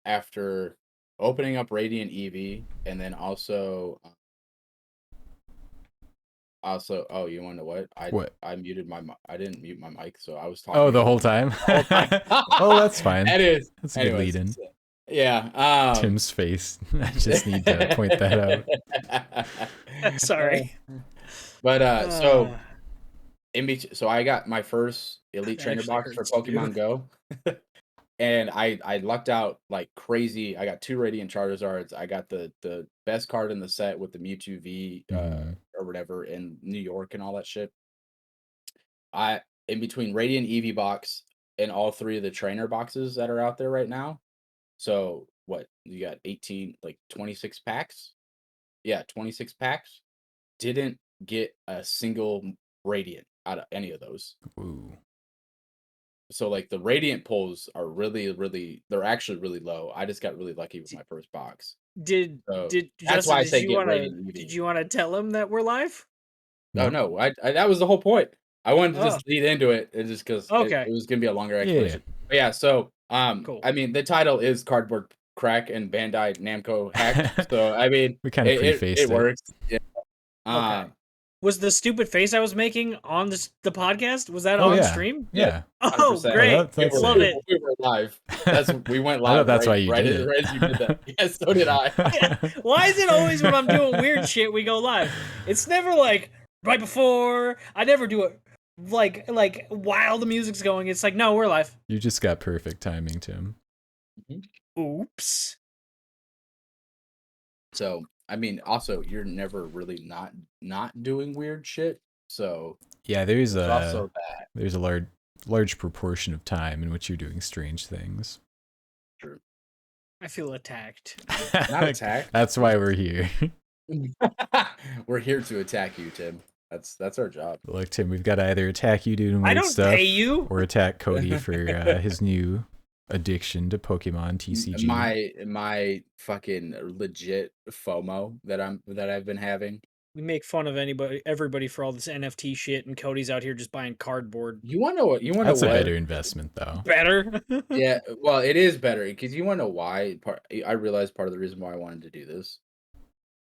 after opening up Radiant Eevee, and then also, oh, you wanna know what? What? I muted my I didn't mute my mic, so I was Oh, talking the over whole you time? the whole time. Oh, that's fine. That is That's a good lead anyways, in. yeah, Tim's face. I just need to point that out. Sorry. But, so Uh, so I got my first Elite that Trainer actually box for hurts to do. Pokemon Go, and I lucked out like crazy. I got 2 Radiant Charizards. I got the best card in the set with the Mewtwo V, Hmm. or whatever in New York and all that shit. I in between Radiant Eevee box and all 3 of the trainer boxes that are out there right now. So, what, you got 18, like 26 packs? Yeah, 26 packs. Didn't get a single Radiant out of any of those. Ooh. So, like, the Radiant pulls are really, really they're actually really low. I just got really lucky with D- my first box. Did So, that's why Justin? I say get Radiant Did Eevee. you want to tell him that we're live? Oh, No. no, I that was the whole point. I wanted to Oh, just lead into it, and just 'cause it okay, was gonna be a longer Yeah. explanation. But yeah, so, cool. I mean, the title is Cardboard Crack and Bandai Namco Hacked, so, I mean, We kind of it prefaced it. works. Yeah. Okay. Um, Was the stupid face I was making on the podcast? Was that Oh, on yeah. stream? yeah, Yeah. Oh, 100%. Oh, great! that's Love it. it. We were live. We went I thought live that's why you did right as you did that. it. Yeah, so did I. Yeah. Why is it always when I'm doing weird shit we go live? It's never like right before. I never do it like while the music's going. It's like no, we're live. You just got perfect timing, Tim. Mhm. Oops. So, I mean, also, you're never really not doing weird shit, so Yeah, there's there's a also that. there's a large proportion of time in which you're doing strange things. True. I feel attacked. Not attacked. That's why we're here. We're here to attack you, Tim. That's our job. Look, Tim, we've got to either attack you doing I weird don't stuff pay you. or attack Cody for his new addiction to Pokemon TCG. My fucking legit FOMO that I've been having. We make fun of everybody for all this NFT shit, and Cody's out here just buying cardboard. You wanna know what? You wanna know That's a what? better investment, though. Better. Yeah, well, it is better because you wanna know why. I realized part of the reason why I wanted to do this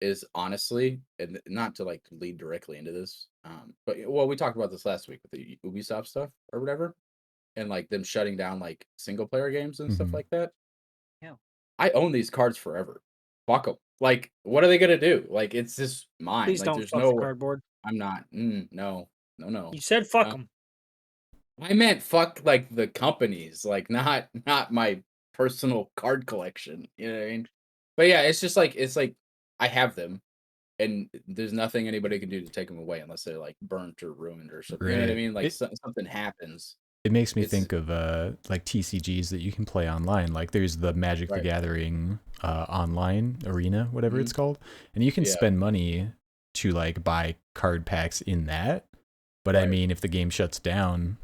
is honestly, and not to like lead directly into this, but well, we talked about this last week with the Ubisoft stuff or whatever, and like them shutting down like single player games and stuff Hmm. like that. Yeah. I own these cards forever. Fuck them. Like, what are they gonna do? Like, it's just mine. Please Like, don't there's fuck the no. cardboard. I'm not. No, no, no. You said fuck Uh, them. I meant fuck like the companies, like not my personal card collection. You know what I mean? But yeah, it's like I have them, and there's nothing anybody can do to take them away unless they're like burnt or ruined or something. You know what I Right. mean? Like something happens. It makes me It's think of like TCGs that you can play online. Like there's the Magic the right. Gathering online arena, whatever Mhm. it's called, and you can Yeah. spend money to like buy card packs in that. But I Right. mean, if the game shuts down,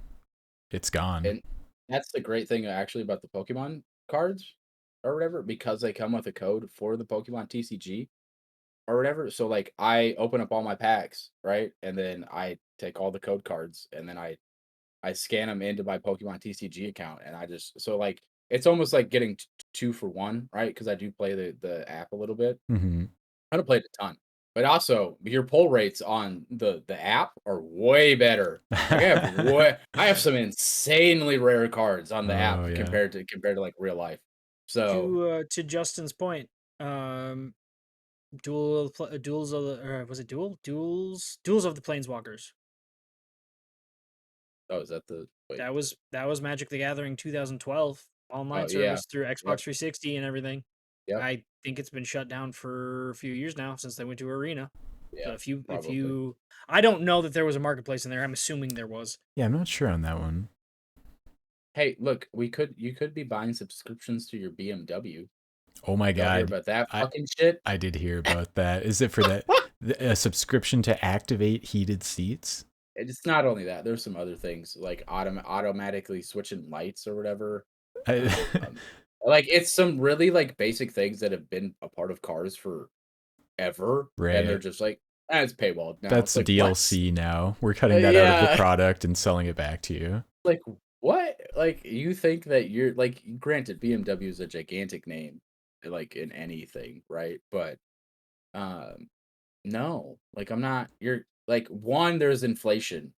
it's gone. And that's the great thing actually about the Pokemon cards or whatever, because they come with a code for the Pokemon TCG or whatever. So like I open up all my packs, right? And then I take all the code cards and then I scan them into my Pokemon TCG account and I just so like it's almost like getting two for one, right? Because I do play the app a little bit. Hmm. I don't play it a ton. But also your pull rates on the app are way better. Like I have some insanely rare cards on the Oh app yeah. compared to like real life. So To Justin's point, duels of the or was it duels of the planeswalkers. oh, is that the wait? That was Magic the Gathering 2012 Oh online yeah. service through Yep. Xbox 360 and everything. Yep. I think it's been shut down for a few years now since they went to Arena. So Yeah. if Probably. you I don't know that there was a marketplace in there. I'm assuming there was. Yeah, I'm not sure on that one. Hey, look, you could be buying subscriptions to your BMW. Oh my Y'all hear God. about that I fucking shit? I did hear about that. Is it for that a subscription to activate heated seats? It's not only that. There's some other things like automatically switching lights or whatever. I, Um, like it's some really like basic things that have been a part of cars forever, and they're right. just like, it's paywalled now. That's It's like what? DLC now. We're cutting that out of the Yeah, product and selling it back to you. like What? Like, you think that you're like, granted, BMW is a gigantic name, like in anything, right? But um, no, like I'm not. You're like one. There's inflation,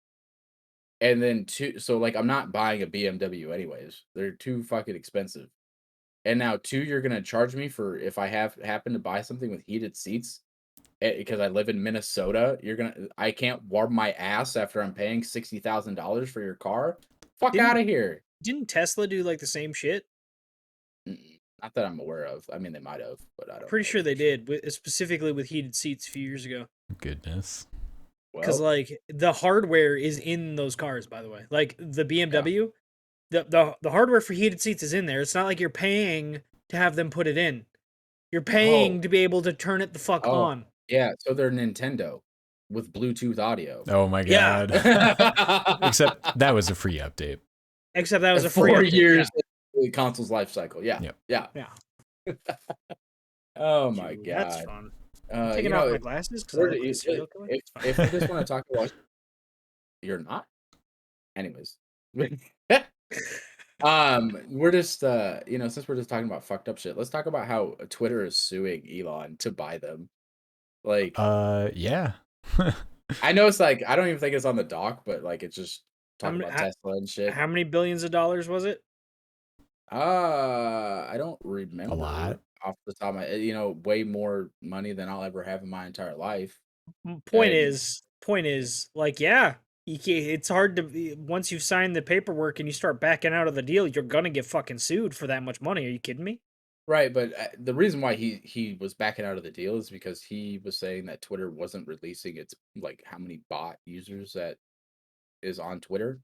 and then two. So like, I'm not buying a BMW anyways. They're too fucking expensive. And now two, you're gonna charge me for if I happen to buy something with heated seats because I live in Minnesota. I can't warm my ass after I'm paying $60,000 for your car. Fuck out Didn't of here. didn't Tesla do like the same shit? Not that I'm aware of. I mean, they might have, but I I'm don't pretty know sure for they sure. did, specifically with heated seats a few years ago. Goodness. Because Well, like the hardware is in those cars, by the way. Like the yeah. BMW, the hardware for heated seats is in there. It's not like you're paying to have them put it in. You're Oh, paying to be able to turn it the fuck oh, on. yeah. So they're Nintendo with Bluetooth audio. Oh my Yeah. god. Except that was a free update. Except that was a free 4 update. Yeah. years into the console's life cycle. Yeah, Yep. yeah. Yeah. Oh my Dude, that's god. fun. I'm You taking off know, my glasses because I where do look like a you, serial killer. if It's fine. if we just want to talk about you're not, anyways. We're just since we're just talking about fucked up shit, let's talk about how Twitter is suing Elon to buy them. Like, Yeah. I know it's like I don't even think it's on the dock, but like it's just how talking many, about how, Tesla and shit. how many billions of dollars was it? I don't A lot. remember off the top of my way more money than I'll ever have in my entire life. Point And is, point is, like, yeah, it's hard to once you sign the paperwork and you start backing out of the deal, you're gonna get fucking sued for that much money. Are you kidding me? right, but the reason why he was backing out of the deal is because he was saying that Twitter wasn't releasing its like how many bot users that is on Twitter,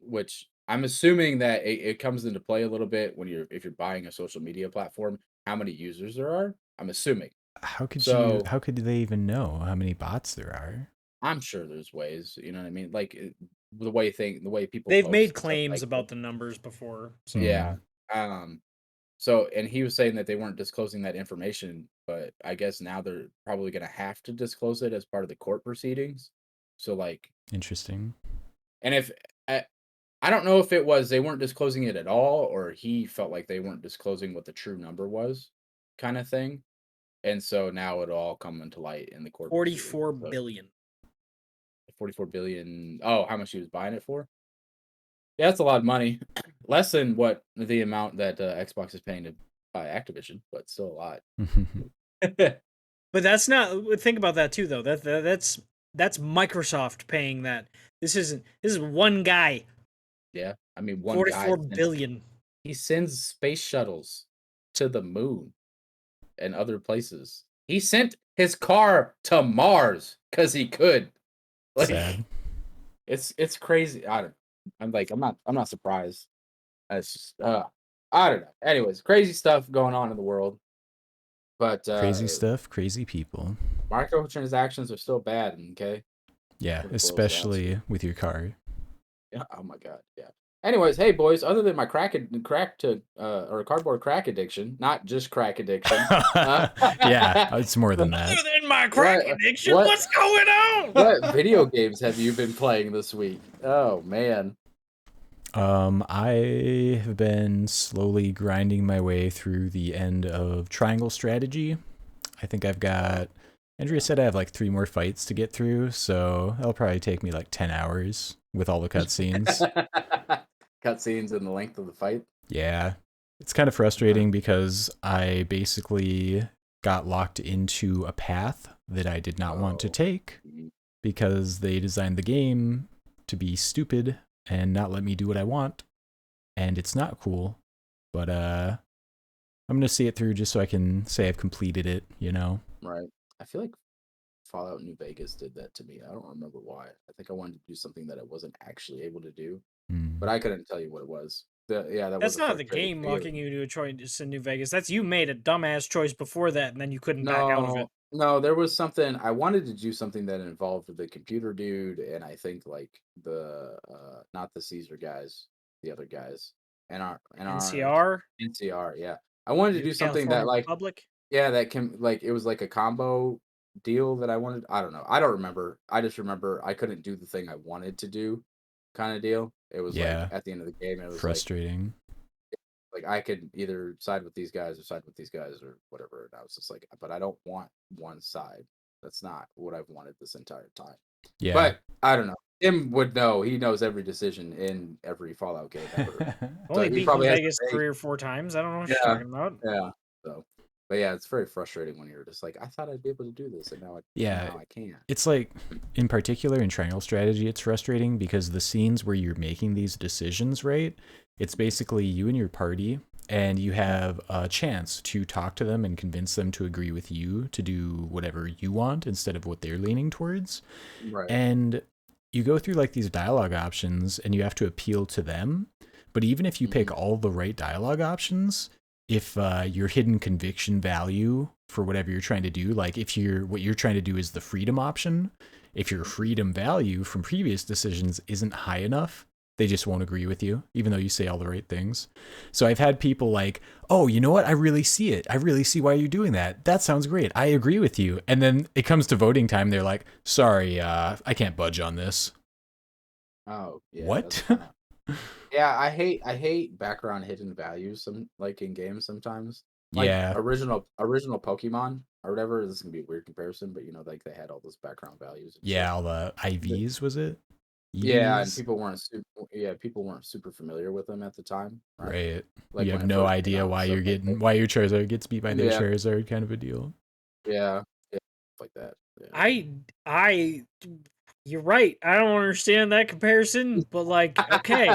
which I'm assuming that it comes into play a little bit when if you're buying a social media platform, how many users there are. I'm assuming. So How could they even know how many bots there are? I'm sure there's ways. You know what I mean? Like the way people They've post made and stuff claims like that. about the numbers before, so Yeah. Hmm. So and he was saying that they weren't disclosing that information, but I guess now they're probably going to have to disclose it as part of the court proceedings. So like, Interesting. and if I don't know if it was they weren't disclosing it at all, or he felt like they weren't disclosing what the true number was, kind of thing. And so now it'll all come into light in the court proceeding. 44 So billion. 44 billion. Oh, how much he was buying it for? Yeah, that's a lot of money. Less than what the amount that Xbox is paying to buy Activision, but still a lot. But that's not. Think about that too, though. That's Microsoft paying that. This is one guy. Yeah, I mean, one guy 44 billion. he sends space shuttles to the moon and other places. He sent his car to Mars because he could. Like, Sad. it's crazy. I'm not surprised. It's just I don't know. Anyways, crazy stuff going on in the world. But Crazy stuff, crazy people. microtransactions are still bad. Okay, Yeah, what it boils down to. especially with your car. Yeah. Oh my god. Yeah. Anyways, hey boys. Other than my or cardboard crack addiction, not just crack addiction. Uh, Yeah, it's more than that. Other than my crack what addiction, what what's going what on? video games have you been playing this week? Oh man. I have been slowly grinding my way through the end of Triangle Strategy. I think I've got. Andrea said I have like 3 more fights to get through, so that'll probably take me like 10 hours with all the cutscenes. Cutscenes and the length of the fight. Yeah, it's kind of frustrating because I basically got locked into a path that I did not want to Oh. take Mm. because they designed the game to be stupid and not let me do what I want, and it's not cool. But I'm gonna see it through just so I can say I've completed it. You know. Right. I feel like Fallout New Vegas did that to me. I don't remember why. I think I wanted to do something that I wasn't actually able to do, but Mm. I couldn't tell you what it was. That was That's a not the frustrating game locking feeling. you to a choice in New Vegas. That's you made a dumbass choice before that, and then you couldn't back out of it. No, no, there was something I wanted to do something that involved the computer dude, and I think like the not the Caesar guys, the other guys, and our NCR, NCR. Yeah, I wanted to New do something that California like Republic. yeah, that can like it was like a combo deal that I wanted. I don't know. I don't remember. I just remember I couldn't do the thing I wanted to do kind of deal. It was like Yeah, at the end of the game, it was frustrating. like I could either side with these guys or side with these guys or whatever. And I was just like, but I don't want one side. That's not what I've wanted this entire time. Yeah. But I don't know. Tim would know. He knows every decision in every Fallout game ever. So Only he beat New probably has Vegas to make. 3 or 4 times. I don't know what you're Yeah, talking about. yeah. So, but yeah, it's very frustrating when you're just like, I thought I'd be able to do this, and Yeah, now I can't. it's like, in particular in Triangle Strategy, it's frustrating because the scenes where you're making these decisions, right? It's basically you and your party, and you have a chance to talk to them and convince them to agree with you to do whatever you want instead of what they're leaning towards. Right. And you go through like these dialogue options and you have to appeal to them. But even if you pick Mhm. all the right dialogue options, if your hidden conviction value for whatever you're trying to do, like if what you're trying to do is the freedom option, if your freedom value from previous decisions isn't high enough, they just won't agree with you, even though you say all the right things. So I've had people like, oh, you know what? I really see it. I really see why you're doing that. That sounds great. I agree with you. And then it comes to voting time. They're like, sorry, I can't budge on this. Oh yeah, that's What? kind of. Yeah, I hate background hidden values some like in games sometimes. Like Yeah. original Pokemon or whatever. This is gonna be a weird comparison, but like they had all those background values and shit. Yeah. All the But- IVs, was it? Yeah, and EVs? people weren't super familiar with them at the time, right? Right. Like You when have it no first came idea out and why stuff like that. why your Charizard gets beat by their Yeah, Charizard, kind of a deal. yeah, yeah, like that. I I you're right. I don't understand that comparison, but like okay.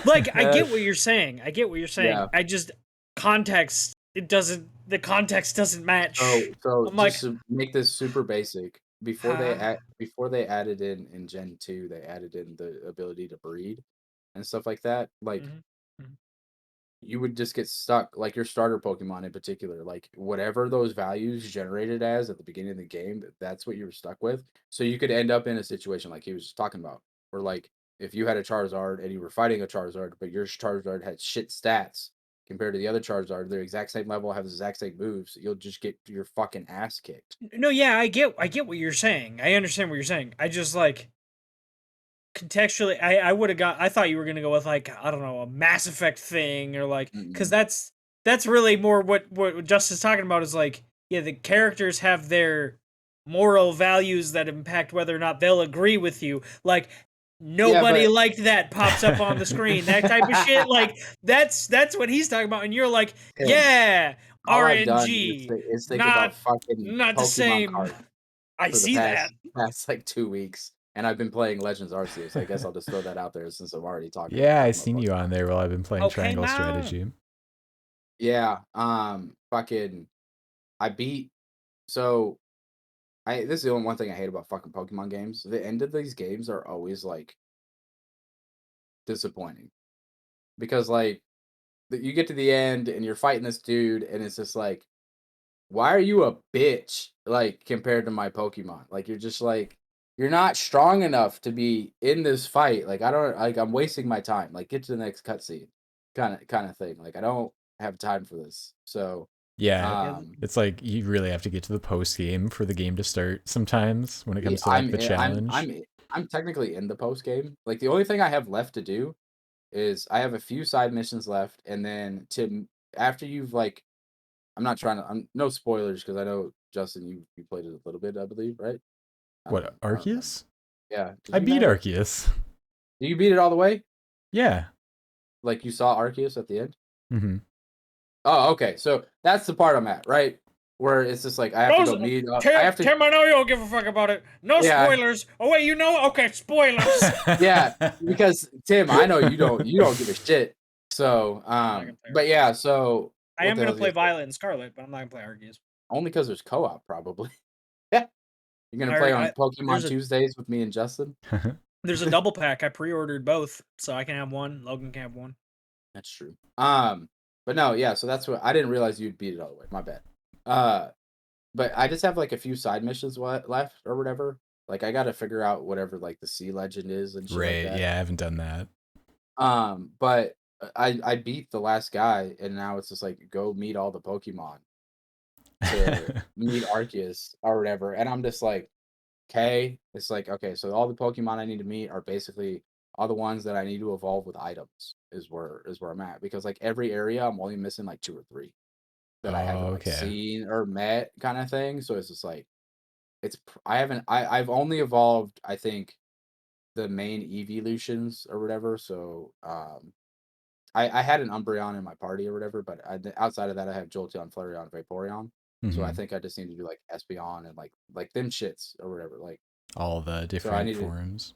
Like I Yeah. get what you're saying. I get what you're saying. Yeah. I just context the context doesn't match. So I'm just like, to make this super basic, huh? before they added in Gen 2, they added in the ability to breed and stuff like that. Like Mhm, mhm. you would just get stuck, like your starter Pokemon in particular, like whatever those values generated as at the beginning of the game, that's what you were stuck with. So you could end up in a situation like he was just talking about, where like if you had a Charizard and you were fighting a Charizard, but your Charizard had shit stats compared to the other Charizard, they're exact same level, have the exact same moves, you'll just get your fucking ass kicked. No, yeah, I get what you're saying. I understand what you're saying. I just like contextually I would have got I thought you were gonna go with like, I don't know, a Mass Effect thing or like because Mm-mm. that's really more what Justin's talking about is like, yeah, the characters have their moral values that impact whether or not they'll agree with you. Like Yeah, nobody but liked that pops up on the screen. That type of shit. Like that's what he's talking about. And you're like, Tim, yeah, all I've done is, RNG. think about Not fucking not the Pokemon same. cards I for the see that. past like 2 weeks, and I've been playing Legends Arceus. I guess I'll just throw that out there since I'm already talking about Yeah, I that seen motherfucker. you on there while I've been playing Okay, Triangle Mount. Strategy. Yeah, fucking, I beat. So I this is the only one thing I hate about fucking Pokemon games. The end of these games are always like disappointing because like you get to the end and you're fighting this dude, and it's just like, why are you a bitch? Like compared to my Pokemon, like you're just like you're not strong enough to be in this fight. Like I don't like I'm wasting my time. Like get to the next cutscene, kind of thing. Like I don't have time for this. So, Yeah, Yeah, um, it's like you really have to get to the post game for the game to start sometimes when it yeah, comes to like the challenge. I'm technically in the post game. Like the only thing I have left to do is I have a few side missions left, and then after you've like I'm not trying to I'm no spoilers because I know Justin you played it a little bit I believe right. What, I don't remember. Arceus? Yeah. Did I you beat never? Arceus. Did you beat it all the way? Yeah. Like you saw Arceus at the end? Hmm. Oh, okay. So that's the part I'm at, right? Where it's just like I have to those go meet up. I Tim, have to. Tim, I know you don't give a fuck about it. No Yeah, spoilers. Oh wait, you know? Okay, spoilers. yeah. Because Tim, I know you don't give a shit. So, I'm not gonna play but Arceus. yeah. So I what am the hell gonna was I play gonna say? Violet and Scarlet, but I'm not gonna play Arceus. Only because there's co-op, probably. Yeah. You're gonna I play already, on there's Pokemon a Tuesdays with me and Justin. double pack. I pre-ordered both, so I can have one. Logan can have one. That's true. But no, yeah. So that's what I didn't realize you'd beat it all the way. My bad. Uh, But I just have like a few side missions left or whatever. Like I got to figure out whatever like the sea legend is and shit like Right. that. Yeah, I haven't done that. But I beat the last guy, and now it's just like go meet all the Pokemon to meet Arceus or whatever. And I'm just like, okay, it's like okay, so all the Pokemon I need to meet are basically all the ones that I need to evolve with items is where I'm at because like every area I'm only missing like 2 or 3 that I haven't Oh, like okay. seen or met kind of thing. So it's just like I haven't I've only evolved I think the main evolutions or whatever. So I had an Umbreon in my party or whatever, but outside of that I have Jolteon, Flareon, Vaporeon. So I Hmm. think I just need to do like Espeon and like them shits or whatever. Like All the so I different need to forms.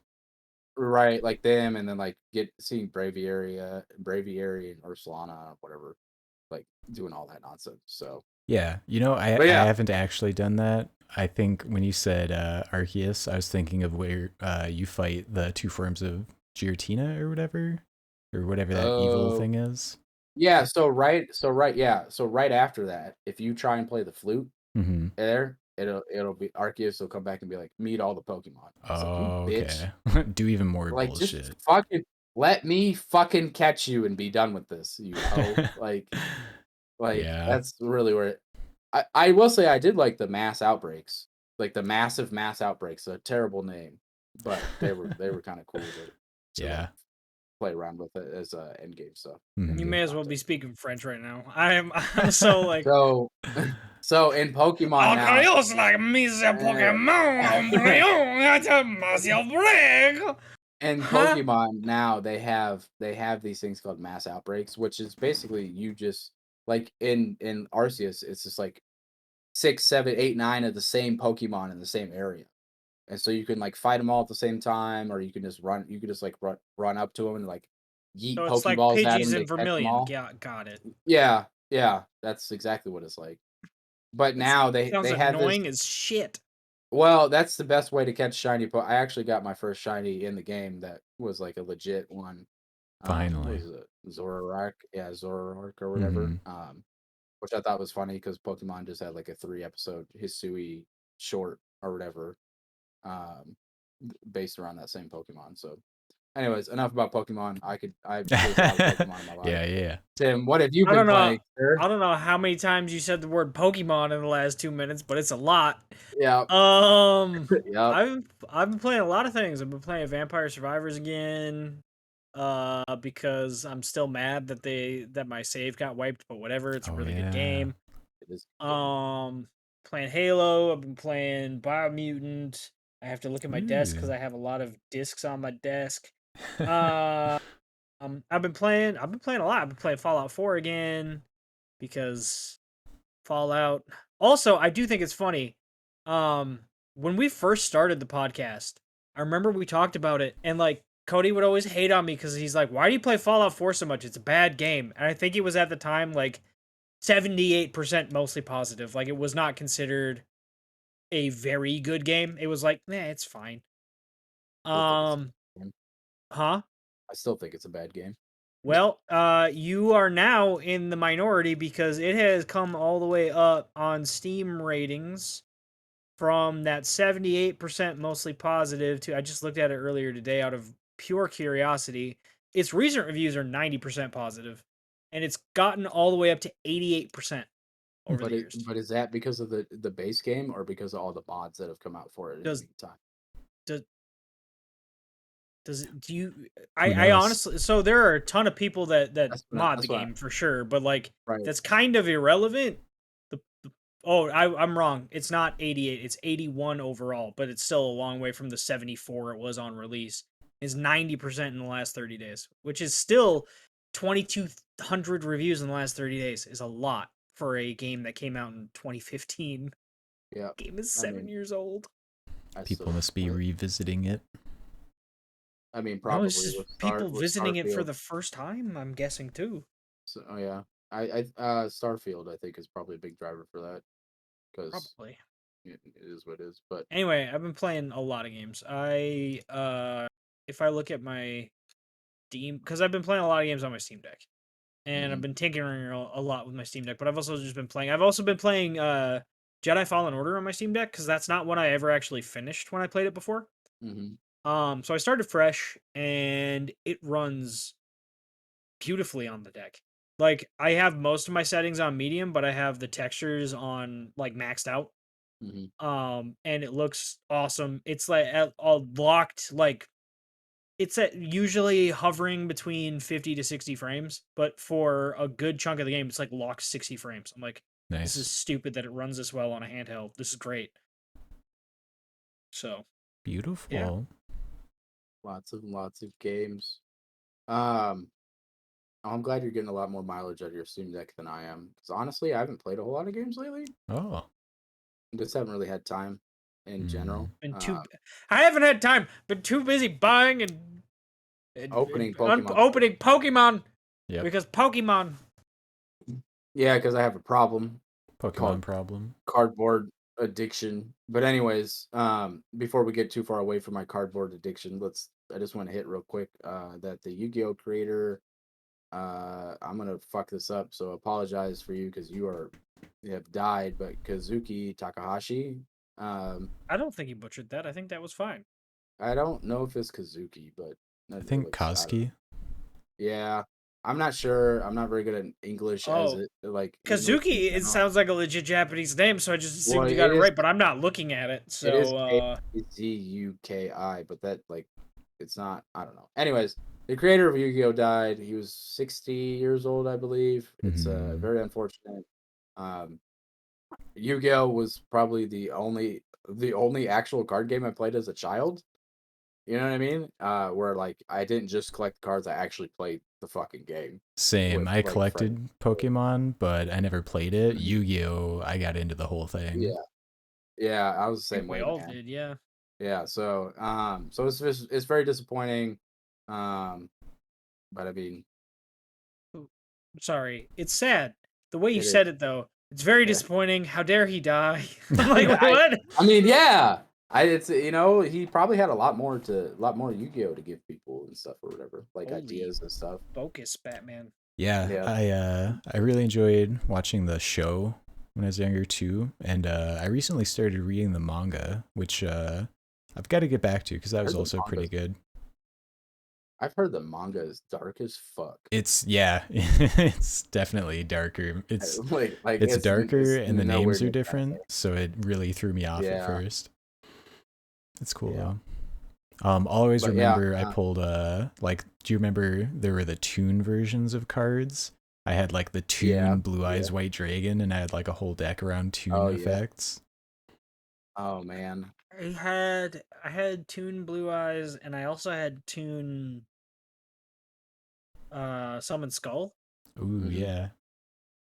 right, like them, and then like seeing Braviary, and Ursalana, whatever, like doing all that nonsense. So, Yeah, you know, I but I yeah, haven't actually done that. I think when you said Arceus, I was thinking of where you fight the two forms of Giratina or whatever that evil uh, thing is. yeah. Yeah. So right after that, if you try and play the flute Hmm. there, it'll be Arceus will come back and be like, meet all the Pokemon. It's like you Oh, bitch, okay. Do even more like just bullshit. fucking let me fucking catch you and be done with this, you hoe. Like, Yeah. that's really where I will say I did like the mass outbreaks, like the massive mass outbreaks, a terrible name, but they were kinda cool to, like, Yeah. play around with it as, end game stuff, end You Hmm. game may as well be content. speaking French right now. I'm so like, So so in Pokemon now Arceus like me the eh Pokemon Umbreon at a massive break. in Huh? Pokemon now, they have these things called mass outbreaks, which is basically you just like, in Arceus, it's just, like, 6, 7, 8, 9 of the same Pokemon in the same area. And so you can like fight them all at the same time, or you could just like run up to them and like yeet So it's like Pokeballs at them Pidgeys to and catch them Vermilion. all. Got it. Yeah, yeah, that's exactly what it's like. But That now they sounds they have this. annoying as shit. Well, that's the best way to catch I actually got my first shiny in the game that was like a legit one. What Finally. was it? Zoroark? Yeah, Zoroark or whatever. Hmm. Which I thought was funny because Pokemon just had like a 3 episode Hisui short or whatever. Um, based around that same Pokemon. So, anyways, enough about Pokemon. I've played a lot of Pokemon in my life. Yeah, yeah. Tim, what have you I been don't know. playing, sir? I don't know how many times you said the word Pokemon in the last 2 minutes, but it's a lot. Yeah, Um, yep. I've been playing a lot of things. I've been playing Vampire Survivors again. Because I'm still mad that my save got wiped, but whatever. It's a Oh really good yeah. game. It is a good game. Um, Playing Halo. I've been playing Biomutant. I have to look at my desk because Ooh. I have a lot of discs on my desk. Uh, I've been playing a lot. I've been playing Fallout 4 again because Fallout. Also, I do think it's funny. Um, when we first started the podcast, I remember we talked about it, and like Cody would always hate on me because he's like, "Why do you play Fallout 4 so much? It's a bad game." And I think it was at the time like 78% mostly positive. Like it was not considered a very good game. It was like, nah, it's fine. Still think it's a Um, bad game. huh? I still think it's a bad game. Well, you are now in the minority because it has come all the way up on Steam ratings from that 78% mostly positive to I just looked at it earlier today out of pure curiosity. Its recent reviews are 90% positive, and it's gotten all the way up to 88% over the years. But is that because of the base game or because of all the mods that have come out for it in the Does meantime? does does it, do you Who I knows? honestly, so there are a ton of people that mod the That's what game for sure, but like right. that's kind of irrelevant. Oh, I'm wrong. It's not 88. It's 81 overall, but it's still a long way from the 74 it was on release. Is 90% in the last 30 days, which is still 2,200 reviews in the last 30 days is a lot for a game that came out in 2015. Yeah. Game is I 7 mean, years old. I People still must be what revisiting it. I mean No, it's probably just with people visiting it for Starfield. the first time, I'm guessing too. So, oh yeah. Starfield I think is probably a big driver for that because Probably. it is what it is. But Anyway, I've been playing a lot of games. If I look at my Steam, because I've been playing a lot of games on my Steam Deck, and I've mhm, been tinkering a lot with my Steam Deck. But I've also just been playing. I've also been playing Jedi Fallen Order on my Steam Deck because that's not one I ever actually finished when I played it before. mhm. So I started fresh, and it runs beautifully on the deck. Like I have most of my settings on medium, but I have the textures on like maxed out. Mhm. And it looks awesome. It's like a locked like it's at usually hovering between 50 to 60 frames, but for a good chunk of the game, it's like locked 60 frames. I'm like, this is Nice. stupid that it runs this well on a handheld. This is great. So yeah, Beautiful. Lots of games. Um, I'm glad you're getting a lot more mileage out of your Steam Deck than I am. Because honestly, I haven't played a whole lot of games lately. Oh. Just haven't really had time in Mm. general. been too. I haven't had time. Been too busy buying Opening Pokemon cards. opening Pokemon Yep. because Pokemon. Yeah, because I have a problem Pokemon called problem. cardboard addiction. But anyways, before we get too far away from my cardboard addiction, I just want to hit real quick that the Yu-Gi-Oh creator, I'm gonna fuck this up, so apologize for you because you have died, but Kazuki Takahashi, I don't think he butchered that. I think that was fine. I don't know if it's Kazuki, but I it think looks, I don't know. Koski. Yeah, I'm not sure. I'm not very good at English as Oh, it like English in Kazuki. It general. sounds like a legit Japanese name, so I just Well, assumed you got it right. But I'm not looking at it, it is so Kazuki, but that like it's not. I don't know. Anyways, the creator of Yu-Gi-Oh died. He was 60 years old, I believe. It's Mm-hmm. very unfortunate. Um, Yu-Gi-Oh was probably the only actual card game I played as a child. You know what I mean? Where like I didn't just collect cards, I actually played the fucking game Same. with I like friends. collected Pokemon, but I never played it. Yu-Gi-Oh! I got into the whole thing. Yeah, yeah, I was the I think same we way, all man. did. Yeah. Yeah, so it's very disappointing. Um, but I mean, Ooh, sorry, it's sad. The way you it is. said it, though, it's very Yeah, disappointing. How dare he die? I'm like, yeah. what? I mean, yeah. It's he probably had a lot more Yu-Gi-Oh to give people and stuff or whatever, like Holy ideas and stuff. focus, Batman. Yeah, Yeah, I really enjoyed watching the show when I was younger too, and I recently started reading the manga, which I've got to get back to because that I was heard the also pretty manga. good. I've heard the manga is dark as fuck. It's yeah, it's definitely darker. Like It's darker it's and the nowhere names are near different, anime. so it really threw me off at Yeah, first. It's cool yeah, though. I'll always but yeah, remember I pulled like do you remember there were the Toon versions of cards? I had like the yeah, Toon Blue yeah. Eyes White Dragon and I had like a whole deck around Toon Oh yeah. effects. Oh man. I had Toon Blue Eyes, and I also had Toon Summon Skull. Ooh, Hmm. yeah.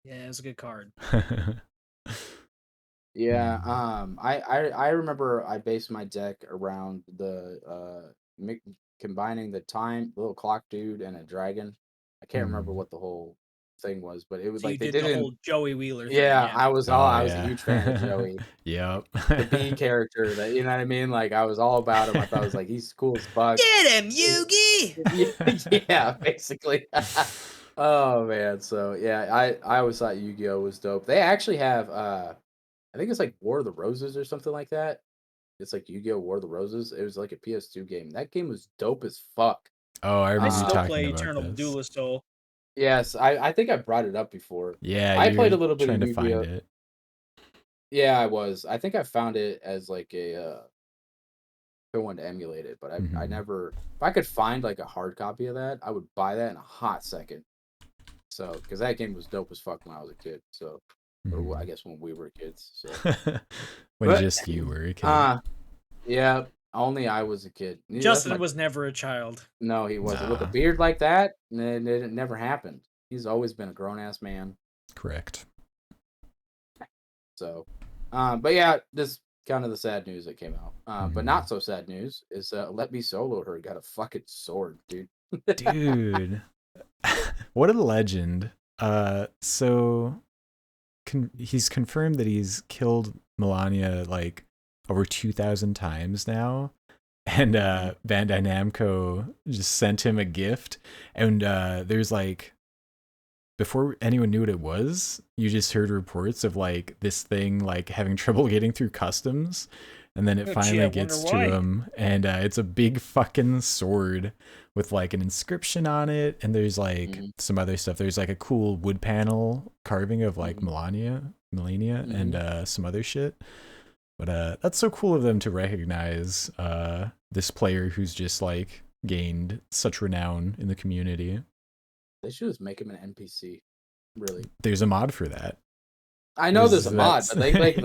Yeah, it was a good card. Yeah. Mm. I remember I based my deck around the mi- combining the little clock dude and a dragon. I can't remember Mm. what the whole thing was, but it was So you like they did the didn't. whole Joey Wheeler thing, Yeah, yeah. Oh I was a yeah. huge fan of Joey, Yep. the B character. That you know what I mean? Like I was all about him. I thought it was like he's cool as fuck. Get him, Yugi! Yeah, yeah, basically. Oh man, so yeah, I always thought Yu-Gi-Oh was dope. They actually have I think it's like War of the Roses or something like that. It's like Yu-Gi-Oh! War of the Roses. It was like a PS2 game. That game was dope as fuck. Oh, I I remember you still Um, talking play about Eternal this. Duelist Soul. yes, I think I brought it up before. Yeah, I played you're a little bit of trying to find Yu-Gi-Oh! it. Yeah, I was. I think I found it as like I wanted to emulate it, but I Hmm. never. If I could find like a hard copy of that, I would buy that in a hot second. So, because that game was dope as fuck when I was a kid. So, or I Hmm. guess when we were kids. So, When but just you were a kid. uh yeah, only I was a kid. Yeah, that's Justin my was never a child. no, he wasn't with a Nah, beard like that. It never happened. He's always been a grown ass man. correct. So, but yeah, this kind of the sad news that came out. But Hmm. not so sad news is Let Me Solo Her got a fucking sword, dude. Dude, what a legend. So he's confirmed that he's killed Melania like over 2,000 times now. And Mhm. Bandai Namco just sent him a gift. And there's like, before anyone knew what it was, you just heard reports of like this thing like having trouble getting through customs. And then it Oh, gee, I finally wonder gets to why. him, and it's a big fucking sword with like an inscription on it. And there's like Mhm. some other stuff. There's like a cool wood panel carving of like Mhm. Melania, and Mhm. some other shit. But that's so cool of them to recognize this player who's just like gained such renown in the community. They should just make him an NPC. Really, There's a mod for that. I know there's a mod, That's but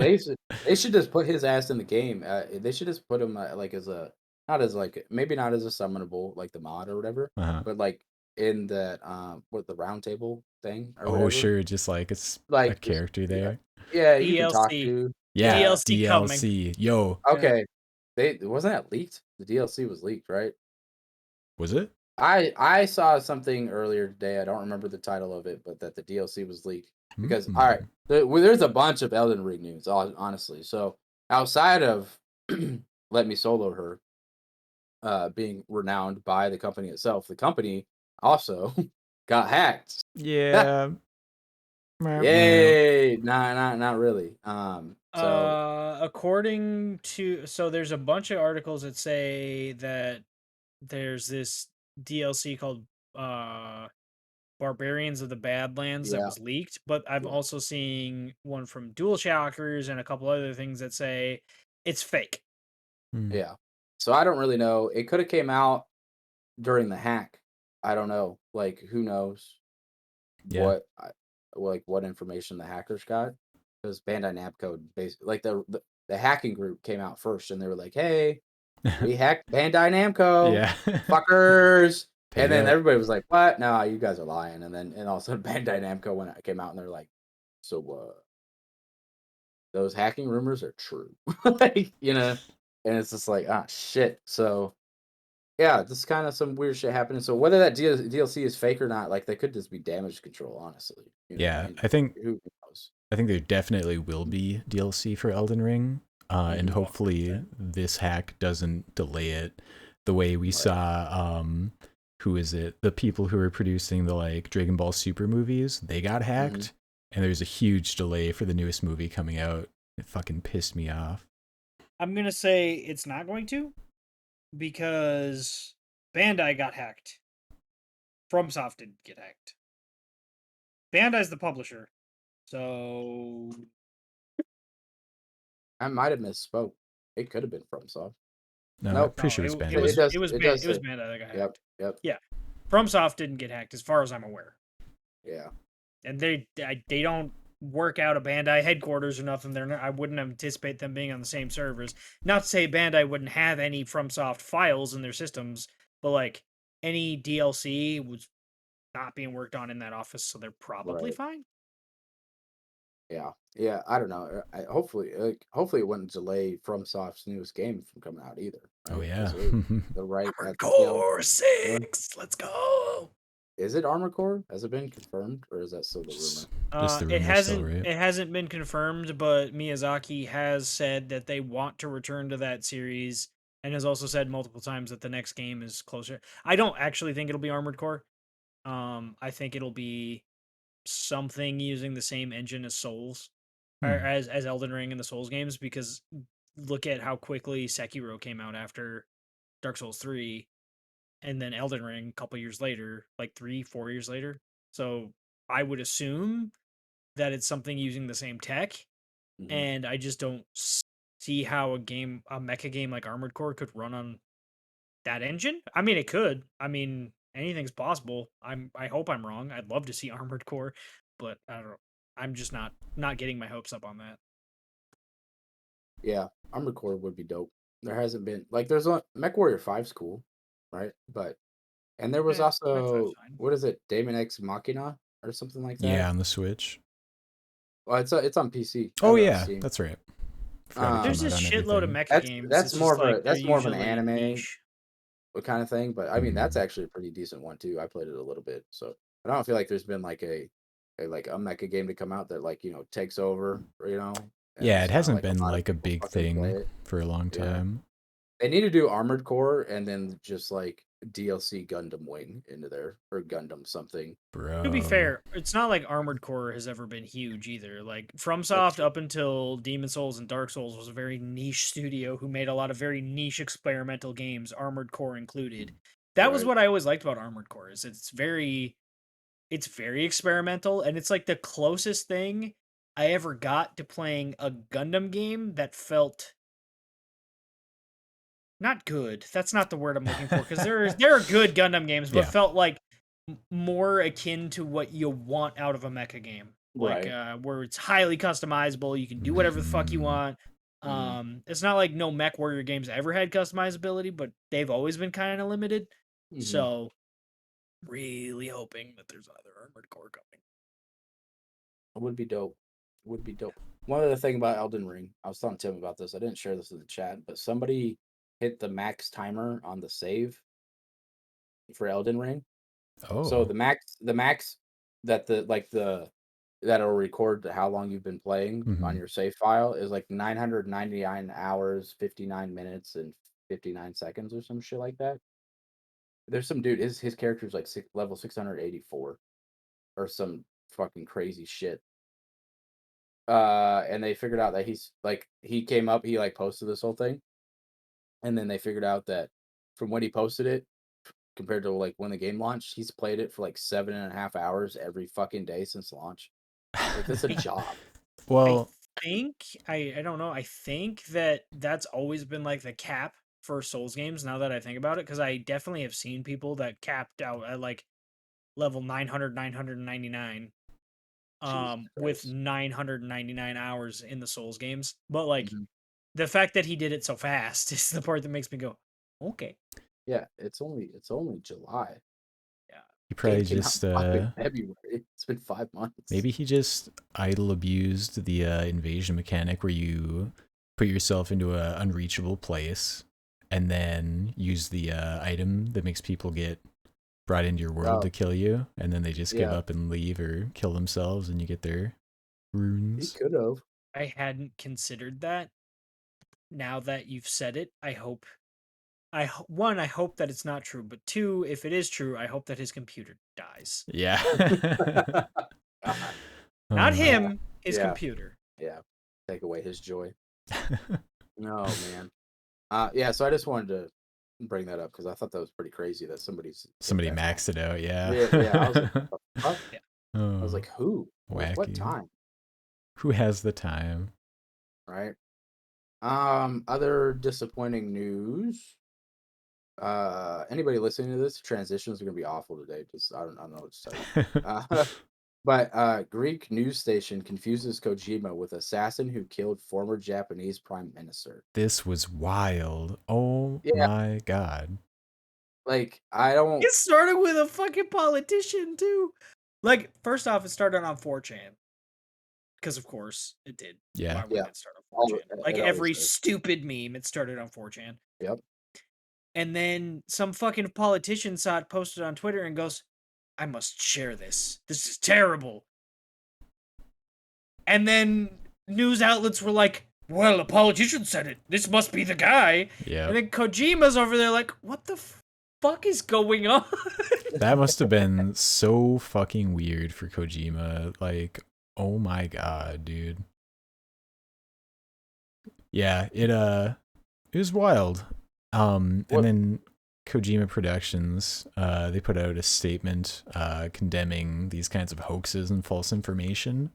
they should just put his ass in the game. They should just put him like as a not as like maybe not as a summonable like the mod or whatever, uh-huh. but like in that what the round table thing or Oh, whatever. sure, just like it's a Like just character yeah, there. yeah, you can talk DLC. to Yeah, yeah. DLC coming. DLC. Yo, Yeah. Okay, they wasn't that leaked. The DLC was leaked, right? was it? I saw something earlier today. I don't remember the title of it, but that the DLC was leaked because all right, Hmm. there's a bunch of Elden Ring news, honestly. So outside of Let Me Solo Her being renowned by the company itself, the company also got hacked. Yeah. Meow, meow. Yay! Not really. So According to there's a bunch of articles that say that there's this DLC called uh Barbarians of the Badlands that yeah, was leaked, but I've yeah, also seen one from Dual Shockers and a couple other things that say it's fake. Hmm. yeah. So I don't really know. It could have came out during the hack. I don't know. Like who knows? Yeah. What like what information the hackers got because Bandai Namco basically like the hacking group came out first and they were like, "Hey, we hacked Bandai Namco, Yeah. fuckers," and Pay then up. everybody was like, "What? No, you guys are lying." And all of a sudden Bandai Namco came out and they're like, "So those hacking rumors are true," like and it's just like ah shit. So yeah, this is kind of some weird shit happening. So whether that DLC is fake or not, like they could just be damage control, honestly. You know what I Yeah, mean? Who knows? I think there definitely will be DLC for Elden Ring, and Hmm. hopefully 100%. this hack doesn't delay it the way we Right. saw. Who is it? The people who are producing the like Dragon Ball Super movies, they got Hmm. hacked, and there's a huge delay for the newest movie coming out. It fucking pissed me off. I'm gonna say it's not going to because Bandai got hacked. FromSoft didn't get hacked. Bandai's the publisher, so I might have misspoke. It could have been FromSoft. No, I'm Nope. pretty no, sure it was it It Bandai. was does. It does It was say. Bandai that got Yep. hacked. Yep. Yeah, FromSoft didn't get hacked, as far as I'm aware, Yeah. and they don't work out of Bandai headquarters or nothing. They're not, I wouldn't anticipate them being on the same servers. Not to say Bandai wouldn't have any FromSoft files in their systems, but like any DLC was not being worked on in that office, so they're probably Right. fine. Yeah. Yeah. I don't know. Hopefully, it wouldn't delay FromSoft's newest game from coming out either. Oh Right? yeah. Because they're right Armored at the tail. Core Yeah. 6, let's go. Is it Armor Core? Has it been confirmed, or is that still the rumor? just, just the rumor still, right? It hasn't been confirmed, but Miyazaki has said that they want to return to that series, and has also said multiple times that the next game is closer. I don't actually think it'll be Armored Core. I think it'll be something using the same engine as Souls, or Hmm. as Elden Ring and the Souls games, because look at how quickly Sekiro came out after Dark Souls 3, and then Elden Ring a couple years later, like 3, 4 years later. So I would assume that it's something using the same tech, Hmm. and I just don't see how a mecha game like Armored Core could run on that engine. I mean, it could. I mean, anything's possible. I hope I'm wrong. I'd love to see Armored Core, but I don't know. I'm just not getting my hopes up on that. Yeah. Armor Core would be dope. There hasn't been like there's a MechWarrior 5's cool, right? And there was That's also fine. what is it, Daemon X Machina or something like that? Yeah, on the Switch. Well, it's on PC. I Oh have it on yeah, Steam. that's right. Forgot it There's came Um, out this on shitload of everything. mecha games. It's just like they're that's more of an usually anime niche. kind of thing, but I mean that's Hmm. actually a pretty decent one too. I played it a little bit, so I don't feel like there's been like a mecha game to come out that like takes over, and Yeah, it's it kind of hasn't like a been lot of like a people big fucking play thing it. for a long Yeah, time. they need to do Armored Core and then just like DLC Gundam Wing into there or Gundam something. To be Bro. fair, it's not like Armored Core has ever been huge either. Like That's FromSoft true. up until Demon Souls and Dark Souls was a very niche studio who made a lot of very niche experimental games, Armored Core included. That was Right. what I always liked about Armored Core is it's very experimental, and it's like the closest thing I ever got to playing a Gundam game that felt not good. That's not the word I'm looking for because there are good Gundam games, but Yeah. felt like more akin to what you want out of a mecha game, like Right. where it's highly customizable. You can do whatever the fuck you Mhm. want. Hmm. It's not like no Mech Warrior games ever had customizability, but they've always been kind of limited. Hmm. So really hoping that there's another Armored Core coming. It would be dope. It would be dope. One other thing about Elden Ring, I was telling Tim about this. I didn't share this in the chat, but somebody hit the max timer on the save for Elden Ring. So Oh. the max that that'll record how long you've been playing on Mhm. your save file is like 999 hours, 59 minutes, and 59 seconds or some shit like that. There's some dude, his character's like level 684 or some fucking crazy shit. And they figured out that he's like he came up, he like posted this whole thing, and then they figured out that from when he posted it compared to like when the game launched, he's played it for like 7.5 hours every fucking day since launch. Like that's a I job. I Well, think I don't know. I think that that's always been like the cap for Souls games. Now that I think about it, because I definitely have seen people that capped out at like level 900, 999, Jesus with Christ. 999 hours in the Souls games. But like Mhm. the fact that he did it so fast is the part that makes me go, okay, Yeah, it's only July. yeah. he Game probably came out just in fucking February. It's been 5 months. maybe he just idle abused the invasion mechanic where you put yourself into a unreachable place and then use the item that makes people get brought into your world to Oh, kill you, and then they just give yeah, up and leave or kill themselves, and you get their he runes. could have. I hadn't considered that. Now that you've said it, I hope one, I hope that it's not true, but two, if it is true, I hope that his computer dies. Yeah. God. Not uh, him, his Yeah, computer. yeah. Take away his joy. No, man. Yeah, so I just wanted to bring that up because I thought that was pretty crazy that somebody's hit Somebody that max. maxed it out, yeah. Yeah, yeah. I was like, what the fuck? Yeah. I was Oh, like, who? What wacky. time? Who has the time? Right? Other disappointing news. Anybody listening to this, transitions are gonna be awful today. Just I don't know what to tell you. Uh, but Greek news station confuses Kojima with assassin who killed former Japanese prime minister. This was wild. Oh Yeah, my god. like I don't. It started with a fucking politician too. Like, first off, it started on 4chan. Because of course it did. Yeah. Why wouldn't Yeah, it start on all 4chan? Like it always every does. stupid meme, it started on 4chan. Yep. And then some fucking politician saw it posted on Twitter and goes, I must share this. This is terrible. And then news outlets were like, well, a politician said it. This must be the guy. And Yep. then Kojima's over there like, what the fuck is going on? That must have been so fucking weird for Kojima. Like, oh my god, dude. Yeah, it was wild. And What? then Kojima Productions, they put out a statement condemning these kinds of hoaxes and false information,